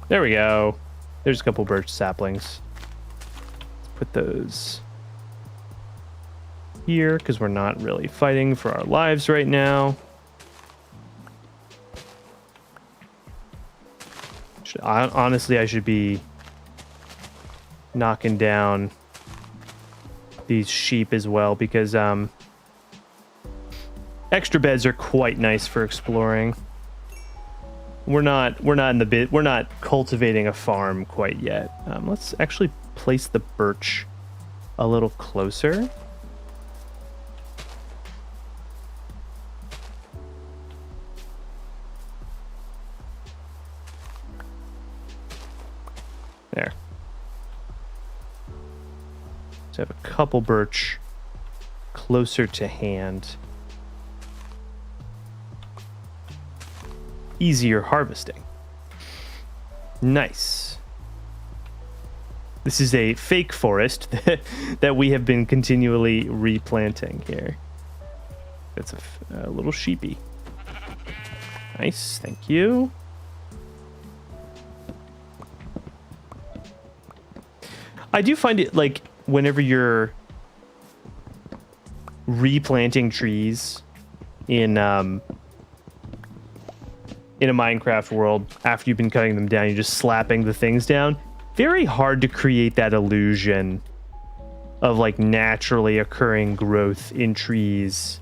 There we go. There's a couple birch saplings. Let's put those here because we're not really fighting for our lives right now. Honestly, I should be knocking down these sheep as well because extra beds are quite nice for exploring. We're not cultivating a farm quite yet. Let's actually place the birch a little closer. There. So I have a couple birch closer to hand. Easier harvesting. Nice. This is a fake forest that we have been continually replanting here. That's a little sheepy. Nice, thank you. I do find it like whenever you're replanting trees in a Minecraft world, after you've been cutting them down, you're just slapping the things down. Very hard to create that illusion of like naturally occurring growth in trees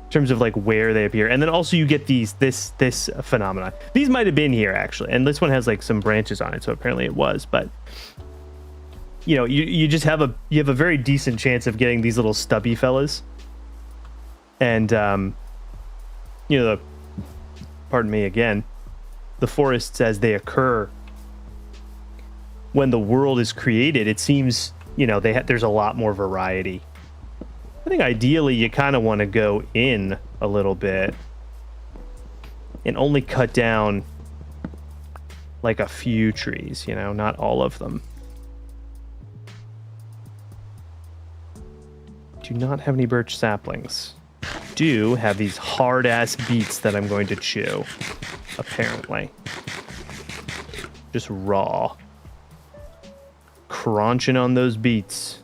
in terms of like where they appear. And then also you get this phenomenon. These might have been here actually, and this one has like some branches on it, so apparently it was. But you know, you just have a very decent chance of getting these little stubby fellas. And you know, pardon me again, the forests as they occur when the world is created, it seems, you know, there's a lot more variety. I think ideally you kind of want to go in a little bit and only cut down like a few trees, you know, not all of them. Do not have any birch saplings. Do have these hard ass beets that I'm going to chew, apparently. Just raw. Crunching on those beets.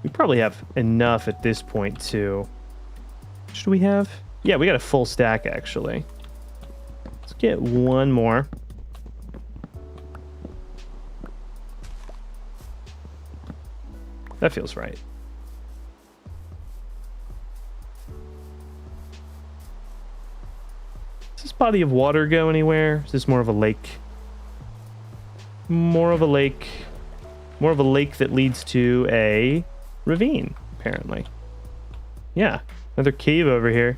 We probably have enough at this point too. What should we have? Yeah, we got a full stack actually. Let's get one more. That feels right. Does this body of water go anywhere? Is this more of a lake? More of a lake. More of a lake that leads to a ravine, apparently. Yeah, another cave over here.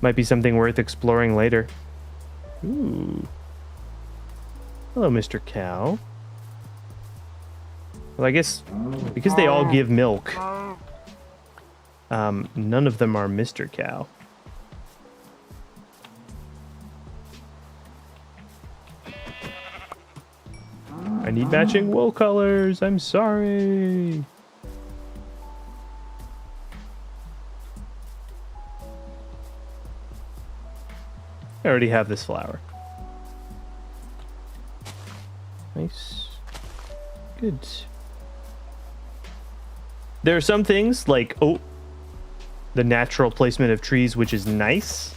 Might be something worth exploring later. Ooh. Hello, Mr. Cow. Well, I guess because they all give milk, none of them are Mr. Cow. I need matching wool colors. I'm sorry. I already have this flower. Nice. Good. There are some things like, oh, the natural placement of trees, which is nice.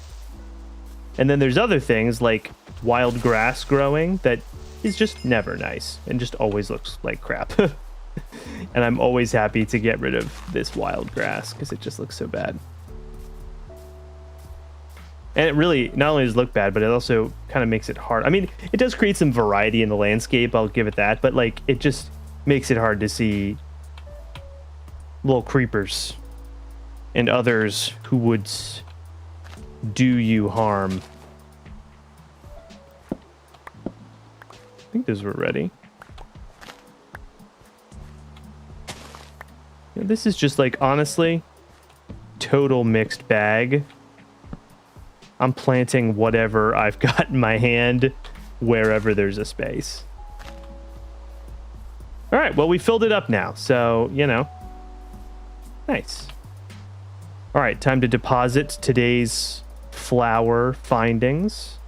And then there's other things like wild grass growing that is just never nice and just always looks like crap. And I'm always happy to get rid of this wild grass because it just looks so bad. And it really not only does it look bad, but it also kind of makes it hard. I mean, it does create some variety in the landscape, I'll give it that, but like it just makes it hard to see little creepers and others who would do you harm. I think those were ready. Yeah, this is just like, honestly, total mixed bag. I'm planting whatever I've got in my hand wherever there's a space. All right, well, we filled it up now, so, you know, nice. All right, time to deposit today's flower findings.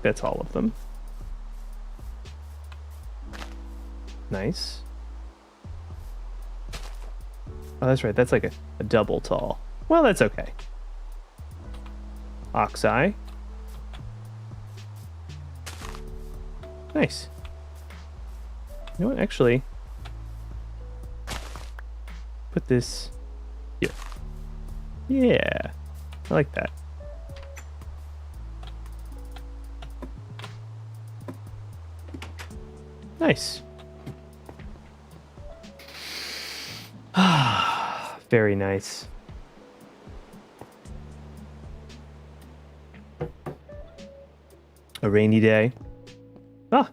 That's all of them. Nice. Oh, that's right. That's like a double tall. Well, that's okay. Oxeye. Nice. You know what? Actually, put this here. Yeah. I like that. Nice. Very nice. A rainy day. Ah,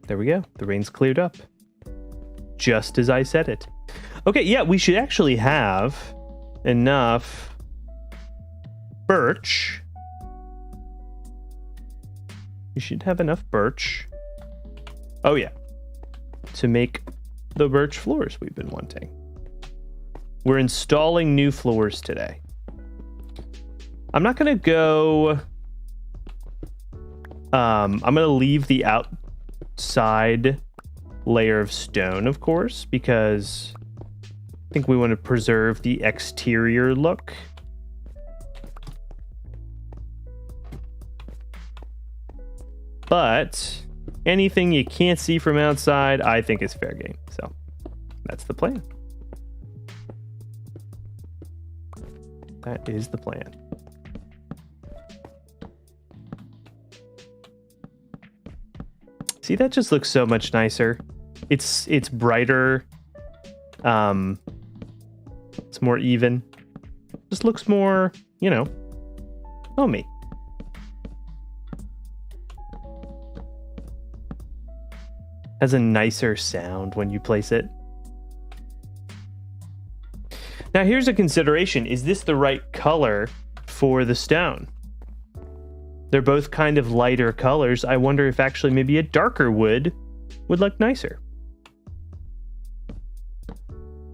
there we go. The rain's cleared up. Just as I said it. Okay, yeah, we should actually have enough birch. We should have enough birch. Oh, yeah. To make the birch floors we've been wanting. We're installing new floors today. I'm not going to go... I'm going to leave the outside layer of stone, of course, because I think we want to preserve the exterior look. But anything you can't see from outside, I think is fair game. So that's the plan. That is the plan. See, that just looks so much nicer. It's brighter. It's more even. Just looks more, you know, homey. Has a nicer sound when you place it. Now here's a consideration. Is this the right color for the stone? They're both kind of lighter colors. I wonder if actually maybe a darker wood would look nicer.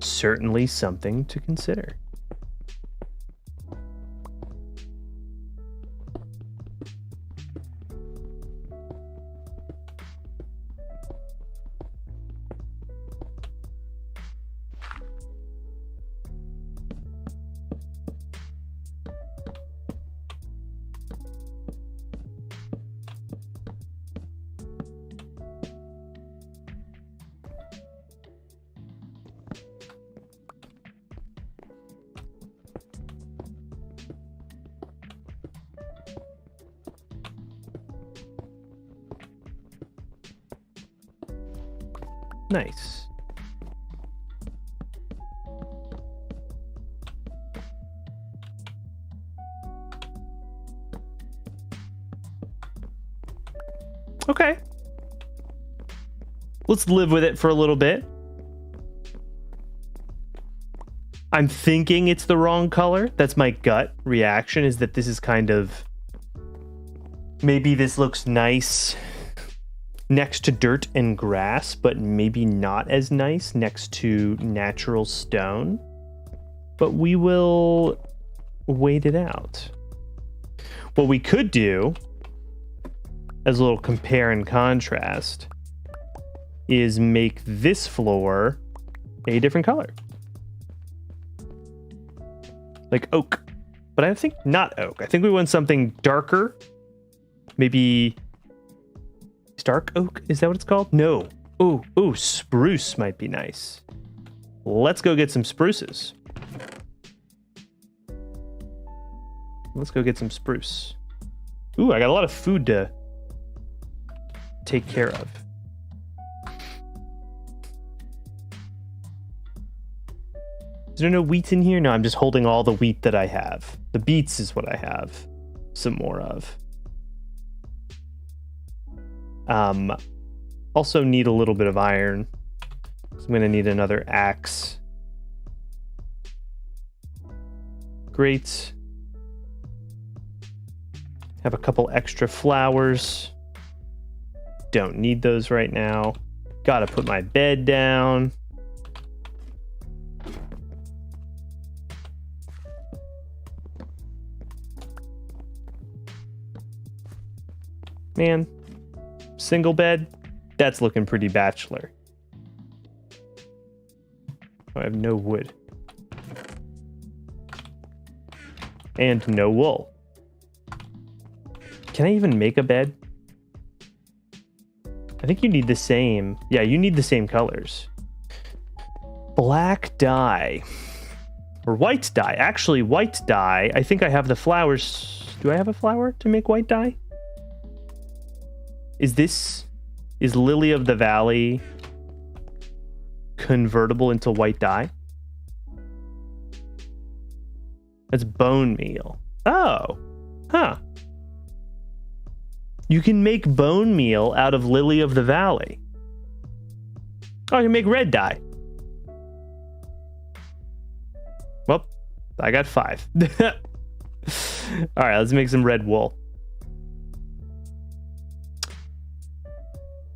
Certainly something to consider. Nice. Okay. Let's live with it for a little bit. I'm thinking it's the wrong color. That's my gut reaction, is that this is kind of... Maybe this looks nice next to dirt and grass, but maybe not as nice next to natural stone. But we will wait it out. What we could do, as a little compare and contrast, is make this floor a different color. Like oak. but I think not oak. I think we want something darker. Maybe dark oak? Is that what it's called? No. Ooh, spruce might be nice. Let's go get some spruces. Let's go get some spruce. Ooh, I got a lot of food to take care of. Is there no wheat in here? No, I'm just holding all the wheat that I have. The beets is what I have some more of. Also need a little bit of iron. I'm gonna need another axe. Great. Have a couple extra flowers. Don't need those right now. Gotta put my bed down. Man, single bed? That's looking pretty bachelor. I have no wood. And no wool. Can I even make a bed? I think you need the same. Yeah, you need the same colors. Black dye. Or white dye. Actually, white dye. I think I have the flowers. Do I have a flower to make white dye? Is Lily of the Valley convertible into white dye? That's bone meal. Oh, huh. You can make bone meal out of Lily of the Valley. Oh, you can make red dye. Well, I got 5. All right, let's make some red wool.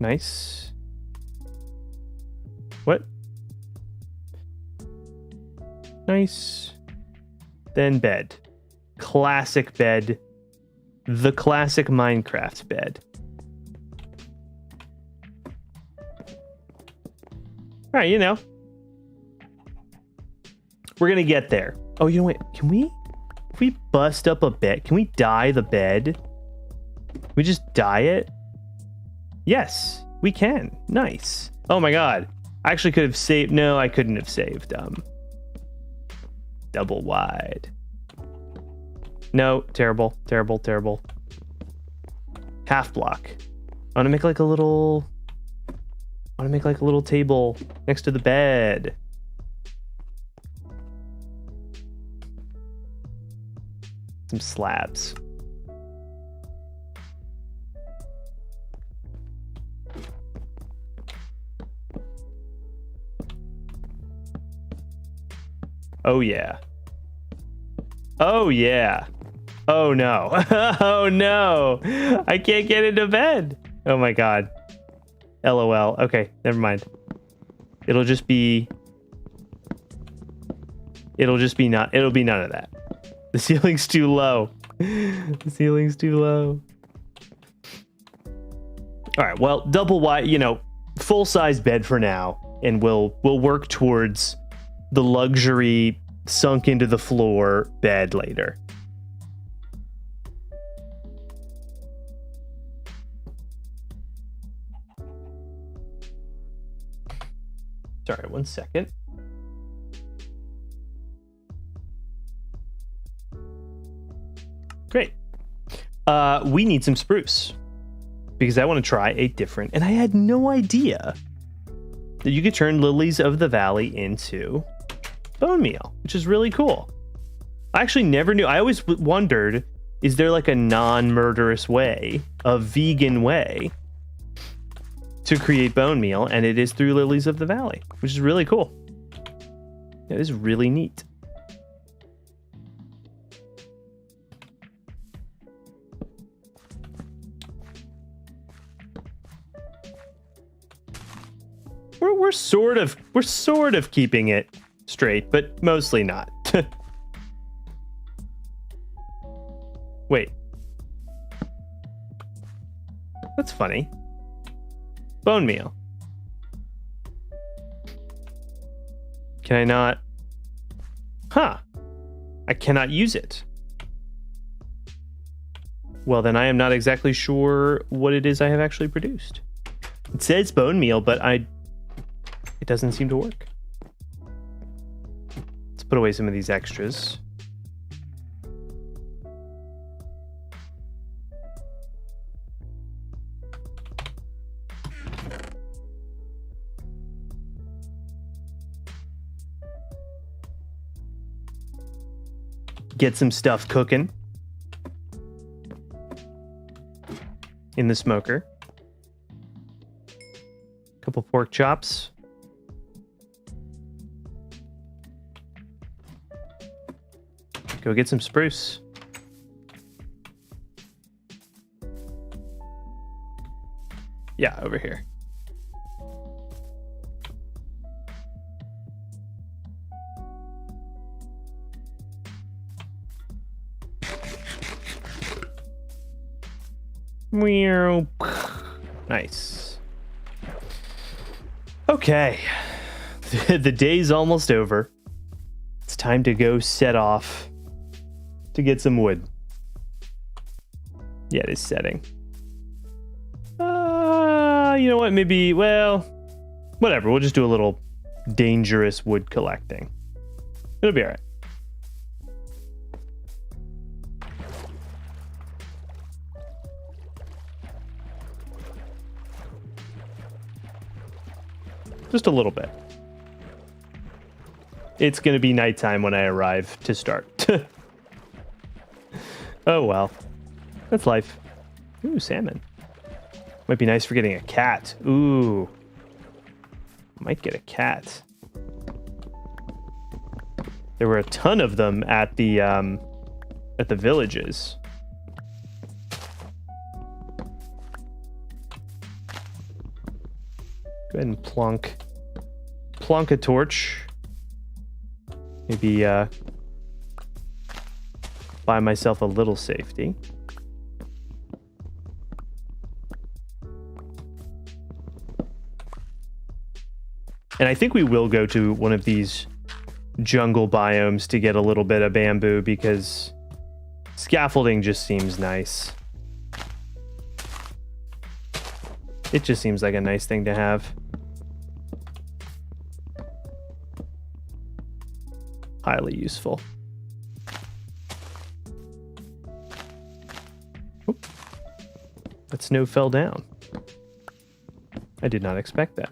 Nice. What? Nice. Then bed. Classic bed. The classic Minecraft bed. All right, you know. We're gonna get there. Oh, you know what? Can we bust up a bed? Can we dye the bed? Can we just dye it? Yes, we can. Nice. Oh my god. I actually could have saved. No, I couldn't have saved. Double wide. No, terrible. Half block. I want to make like a little table next to the bed. Some slabs. Oh yeah. Oh yeah. Oh no. Oh no. I can't get into bed. Oh my god. LOL. Okay, never mind. It'll be none of that. The ceiling's too low. The ceiling's too low. All right, well, double wide, full-size bed for now, and we'll work towards the luxury sunk into the floor bed later. Sorry, 1 second. Great. We need some spruce because I want to try a different, and I had no idea that you could turn lilies of the valley into bone meal, which is really cool. I actually never knew. I always wondered, is there like a non-murderous way, a vegan way to create bone meal? And it is through lilies of the valley, which is really cool. It is really neat. We're sort of keeping it straight, but mostly not. Wait. That's funny. Bone meal. Can I not? Huh. I cannot use it. Well, then I am not exactly sure what it is I have actually produced. It says bone meal, but it doesn't seem to work. Let's put away some of these extras. Get some stuff cooking in the smoker. Couple pork chops. Go get some spruce. Yeah, over here. Nice. Okay. The day's almost over. It's time to go set off to get some wood. Yeah, it is setting. You know what? Maybe, well, whatever. We'll just do a little dangerous wood collecting. It'll be all right. Just a little bit. It's going to be nighttime when I arrive to start. Oh, well. That's life. Ooh, salmon. Might be nice for getting a cat. Ooh. Might get a cat. There were a ton of them at the villages. Go ahead and plunk a torch. Maybe buy myself a little safety. And I think we will go to one of these jungle biomes to get a little bit of bamboo because scaffolding just seems nice. It just seems like a nice thing to have. Highly useful. Oop. That snow fell down. I did not expect that.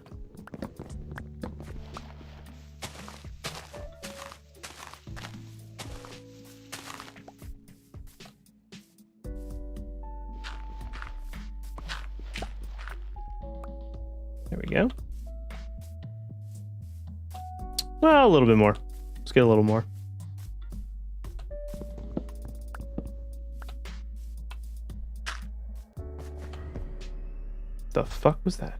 There we go. Well, a little bit more. Let's get a little more. The fuck was that?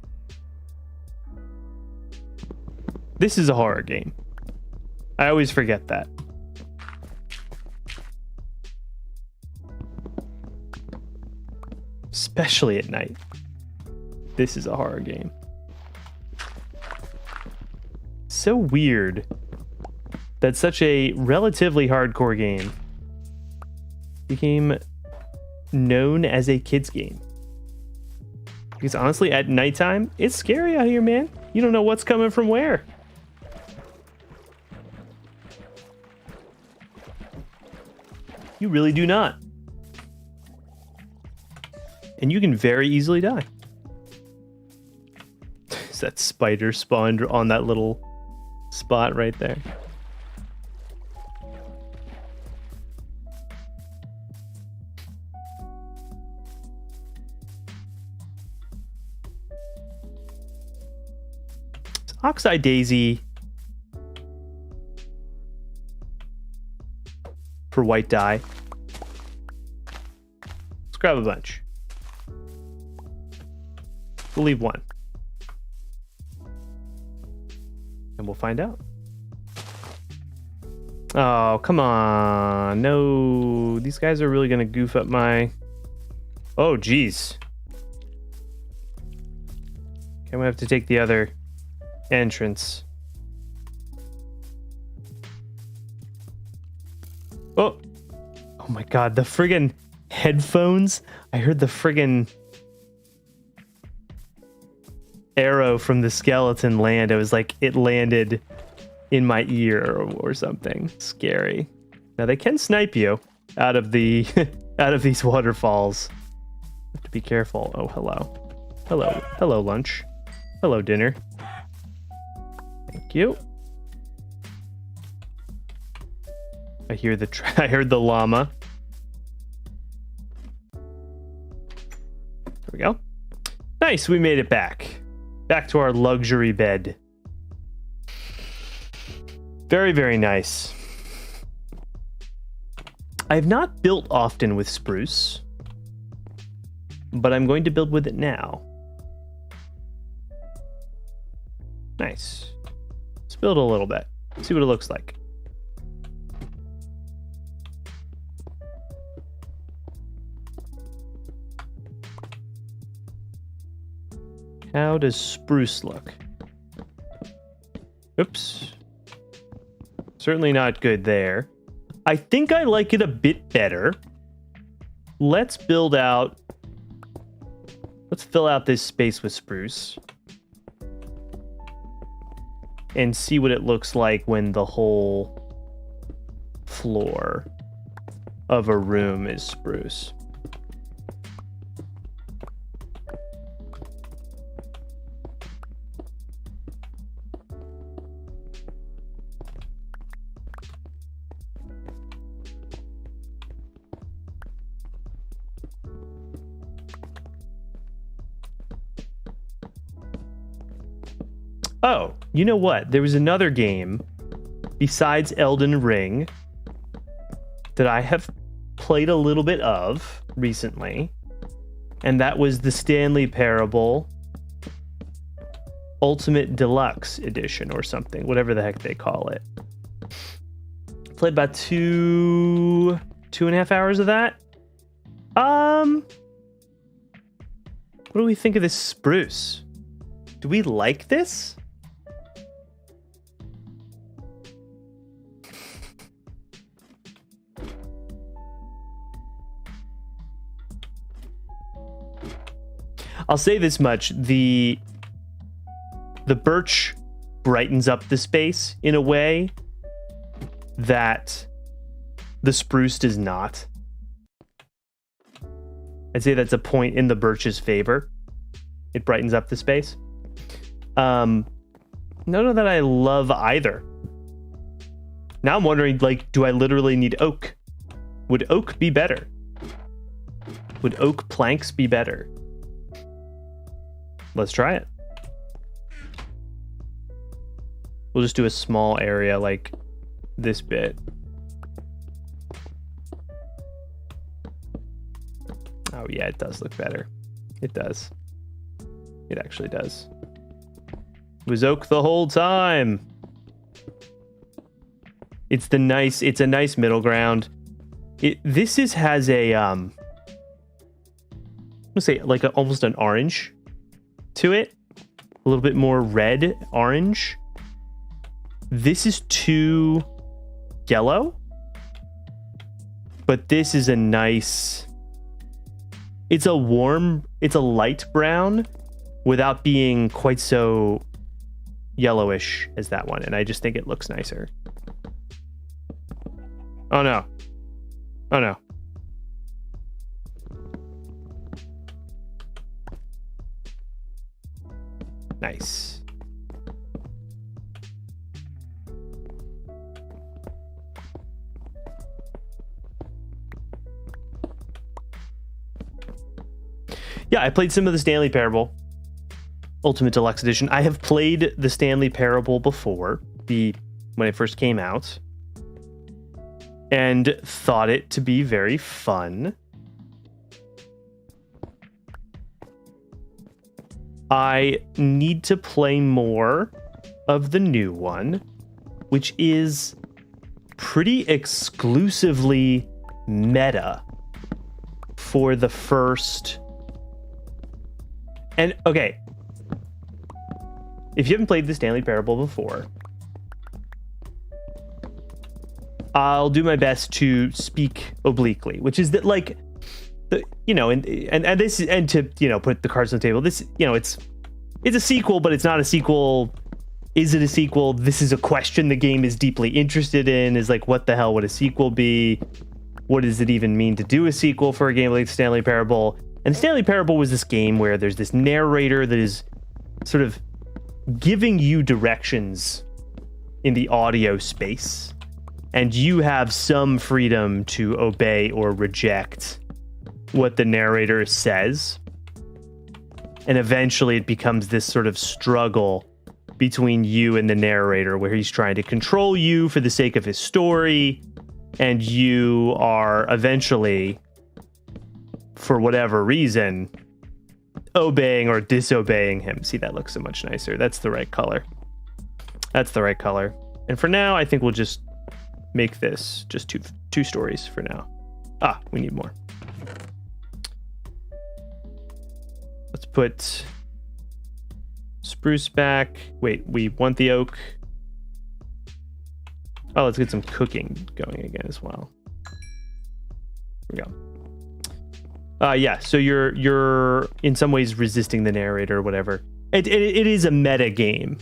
This is a horror game. I always forget that. Especially at night. This is a horror game. So weird that such a relatively hardcore game became known as a kid's game. Because honestly, at nighttime, it's scary out here, man. You don't know what's coming from where. You really do not. And you can very easily die. Is that spider spawned on that little spot right there? Oxeye daisy for white dye. Let's grab a bunch. We'll leave one. And we'll find out. Oh, come on. No, these guys are really going to goof up my... Oh, geez. Okay, I'm going to have to take the other entrance. Oh. Oh my god, the friggin' headphones. I heard the friggin' arrow from the skeleton land. It was like it landed in my ear or something. Scary. Now they can snipe you out of the out of these waterfalls. Have to be careful. Oh, hello lunch. Hello dinner. Thank you. I heard the llama. There we go. Nice, we made it back. Back to our luxury bed. Very, very nice. I have not built often with spruce, but I'm going to build with it now. Nice. Let's build a little bit. See what it looks like. How does spruce look? Oops. Certainly not good there. I think I like it a bit better. Let's fill out this space with spruce. And see what it looks like when the whole floor of a room is spruce. Oh, you know what? There was another game besides Elden Ring that I have played a little bit of recently, and that was the Stanley Parable Ultimate Deluxe Edition or something, whatever the heck they call it. Played about 2.5 hours of that. What do we think of this spruce? Do we like this? I'll say this much, the birch brightens up the space in a way that the spruce does not. I'd say that's a point in the birch's favor. It brightens up the space. None of that I love either. Now I'm wondering, like, do I literally need oak? Would oak be better? Would oak planks be better? Let's try it. We'll just do a small area like this bit. Oh yeah, it does look better. It does. It actually does. It was oak the whole time. It's a nice middle ground. This has a I'm gonna say like almost an orange to it, a little bit more red orange. This is too yellow, but this is a nice, it's a light brown without being quite so yellowish as that one, and I just think it looks nicer. Oh no. Oh no. Nice. Yeah, I played some of the Stanley Parable Ultimate Deluxe Edition. I have played the Stanley Parable before, when it first came out, and thought it to be very fun. I need to play more of the new one, which is pretty exclusively meta for the first. And okay, if you haven't played the Stanley Parable before, I'll do my best to speak obliquely, which is that, like, and this, and to put the cards on the table, this, it's a sequel, but it's not a sequel. Is it a sequel? This is a question the game is deeply interested in, is like, what the hell would a sequel be? What does it even mean to do a sequel for a game like Stanley Parable? And Stanley Parable was this game where there's this narrator that is sort of giving you directions in the audio space, and you have some freedom to obey or reject what the narrator says. And eventually it becomes this sort of struggle between you and the narrator, where he's trying to control you for the sake of his story, and you are eventually, for whatever reason, obeying or disobeying him. See, that looks so much nicer. That's the right color. That's the right color. And for now, I think we'll just make this just two stories for now. We need more. Let's put spruce back. Wait, we want the oak. Oh, let's get some cooking going again as well. Here we go. Yeah, so you're in some ways resisting the narrator or whatever. It is a meta game.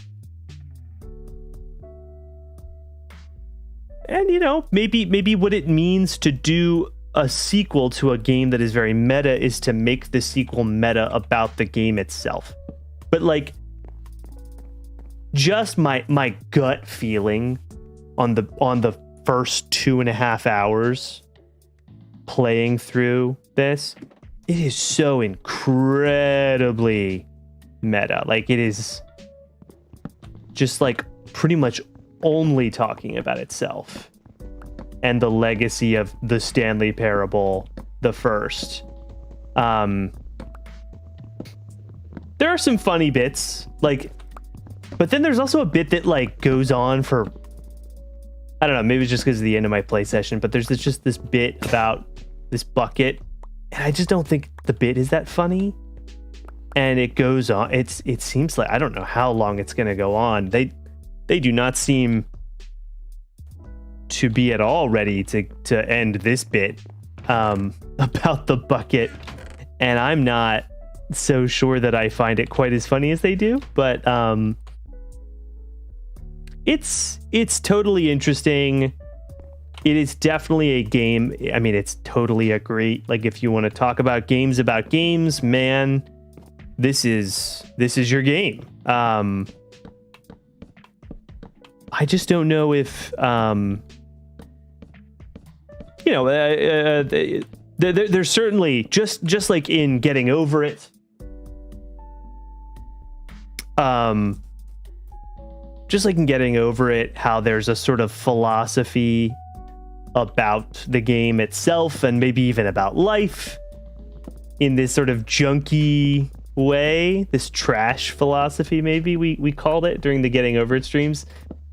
And, maybe what it means to do a sequel to a game that is very meta is to make the sequel meta about the game itself. But like, just my gut feeling on the first 2.5 hours playing through this, it is so incredibly meta. Like, it is just like pretty much only talking about itself and the legacy of the Stanley Parable, the first. There are some funny bits, like, but then there's also a bit that like goes on for, I don't know, maybe it's just because of the end of my play session, but there's just this bit about this bucket, and I just don't think the bit is that funny. And it goes on. It seems like, I don't know how long it's going to go on. They do not seem to be at all ready to end this bit about the bucket, and I'm not so sure that I find it quite as funny as they do. But it's totally interesting. It is definitely a game. I mean, it's totally a great, like, if you want to talk about games, man, this is your game. I just don't know if there's certainly just like in Getting Over It, just like in Getting Over It, how there's a sort of philosophy about the game itself, and maybe even about life, in this sort of junky way, this trash philosophy, maybe we called it during the Getting Over It streams.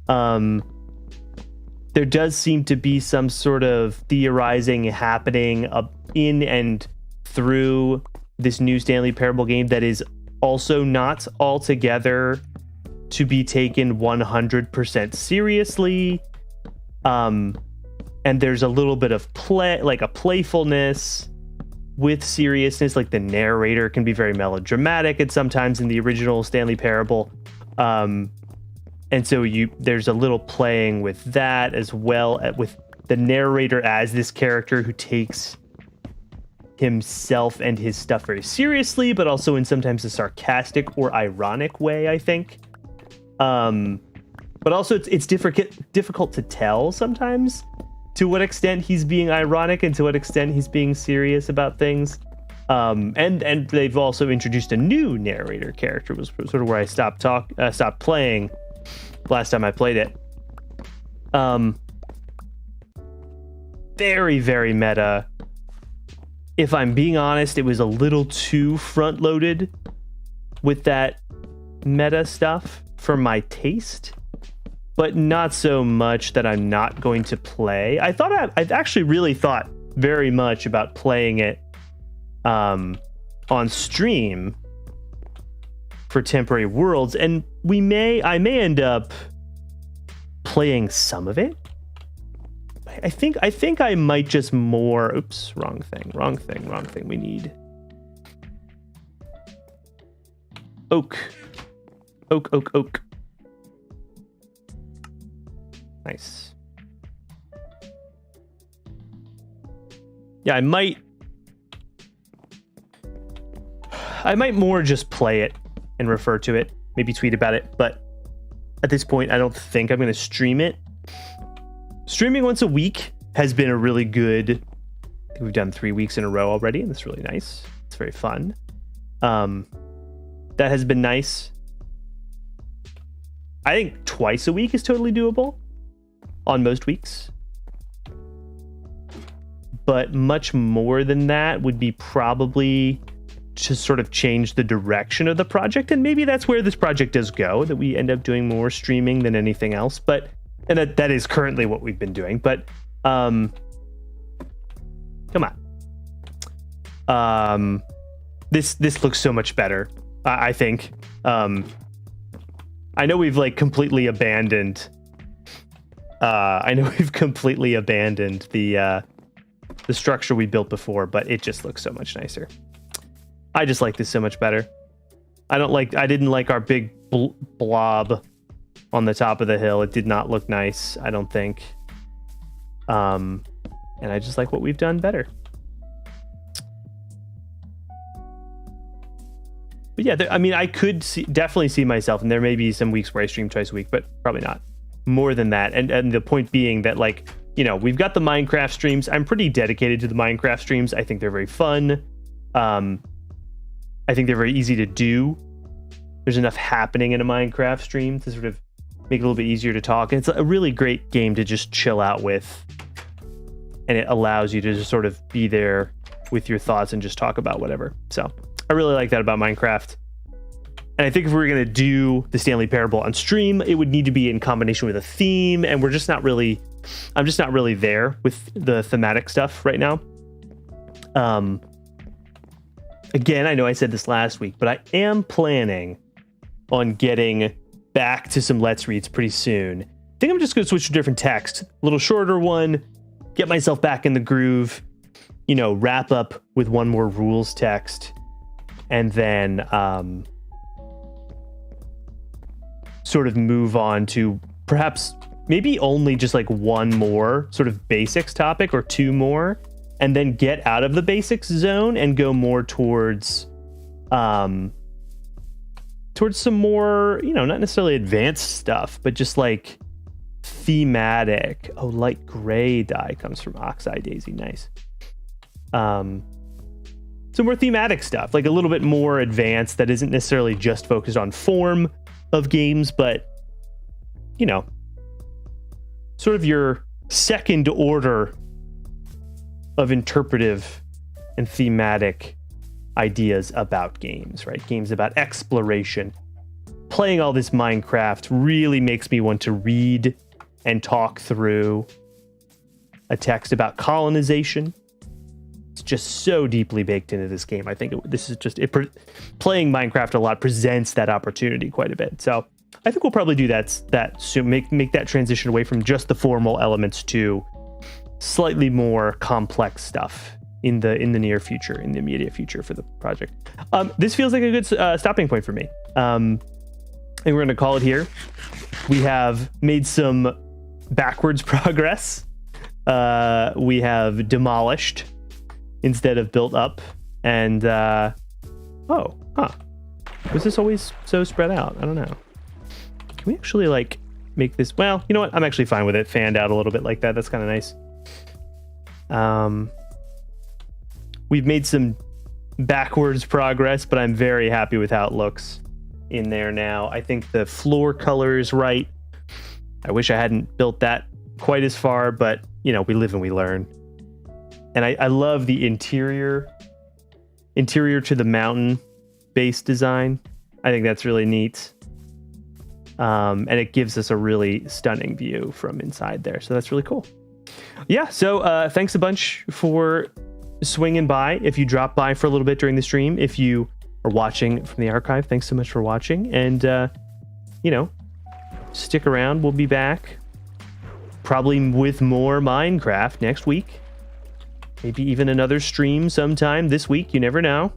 There does seem to be some sort of theorizing happening in and through this new Stanley Parable game that is also not altogether to be taken 100% seriously. And there's a little bit of play, like a playfulness with seriousness. Like, the narrator can be very melodramatic, and sometimes in the original Stanley Parable. And so there's a little playing with that, as well, with the narrator as this character who takes himself and his stuff very seriously, but also in sometimes a sarcastic or ironic way, I think. But also it's difficult to tell sometimes to what extent he's being ironic and to what extent he's being serious about things. And they've also introduced a new narrator character, was sort of where I stopped playing last time I played it. Very, very meta. If I'm being honest, it was a little too front-loaded with that meta stuff for my taste, but not so much that I'm not going to play. I actually really thought very much about playing it on stream for Temporary Worlds, and I may end up playing some of it. I think I might just more. Oops, wrong thing. We need oak. Nice. Yeah, I might more just play it and refer to it, maybe tweet about it, but at this point, I don't think I'm going to stream it. Streaming once a week has been a really good. I think we've done 3 weeks in a row already, and it's really nice. It's very fun. That has been nice. I think twice a week is totally doable on most weeks. But much more than that would be probably to sort of change the direction of the project. And maybe that's where this project does go, that we end up doing more streaming than anything else. And that is currently what we've been doing. But come on. This looks so much better, I think. I know we've like completely abandoned. The structure we built before, but it just looks so much nicer. I just like this so much better. I didn't like our big blob on the top of the hill. It did not look nice, I don't think. And I just like what we've done better. But yeah, I could definitely see myself, and there may be some weeks where I stream twice a week, but probably not more than that. And the point being that, like, we've got the Minecraft streams. I'm pretty dedicated to the Minecraft streams. I think they're very fun. I think they're very easy to do. There's enough happening in a Minecraft stream to sort of make it a little bit easier to talk. And it's a really great game to just chill out with. And it allows you to just sort of be there with your thoughts and just talk about whatever. So I really like that about Minecraft. And I think if we were going to do the Stanley Parable on stream, it would need to be in combination with a theme. And I'm just not really there with the thematic stuff right now. Again, I know I said this last week, but I am planning on getting back to some Let's Reads pretty soon. I think I'm just going to switch to a different text, a little shorter one, get myself back in the groove, wrap up with one more rules text, and then sort of move on to perhaps maybe only just like one more sort of basics topic or two more, and then get out of the basics zone and go more towards some more, not necessarily advanced stuff, but just like thematic. Oh, light gray dye comes from Oxeye Daisy. Nice. Some more thematic stuff, like a little bit more advanced that isn't necessarily just focused on form of games, but sort of your second order of interpretive and thematic ideas about games, right? Games about exploration. Playing all this Minecraft really makes me want to read and talk through a text about colonization. It's just so deeply baked into this game. I think playing Minecraft a lot presents that opportunity quite a bit. So I think we'll probably do that soon. Make that transition away from just the formal elements to slightly more complex stuff in the near future, in the immediate future for the project. This feels like a good stopping point for me. And we're going to call it here. We have made some backwards progress. We have demolished instead of built up. And, was this always so spread out? I don't know. Can we actually like make this, well, you know what? I'm actually fine with it fanned out a little bit like that. That's kind of nice. We've made some backwards progress, but I'm very happy with how it looks in there now. I think the floor color is right. I wish I hadn't built that quite as far, but we live and we learn. And I love the interior to the mountain base design. I think that's really neat. And it gives us a really stunning view from inside there. So that's really cool. Yeah, so thanks a bunch for swinging by. If you dropped by for a little bit during the stream, if you are watching from the archive, thanks so much for watching. And, stick around. We'll be back probably with more Minecraft next week. Maybe even another stream sometime this week. You never know.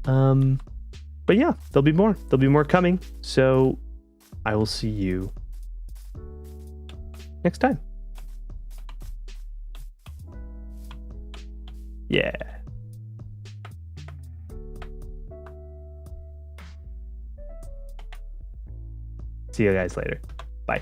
But yeah, there'll be more. There'll be more coming. So I will see you next time. Yeah. See you guys later. Bye.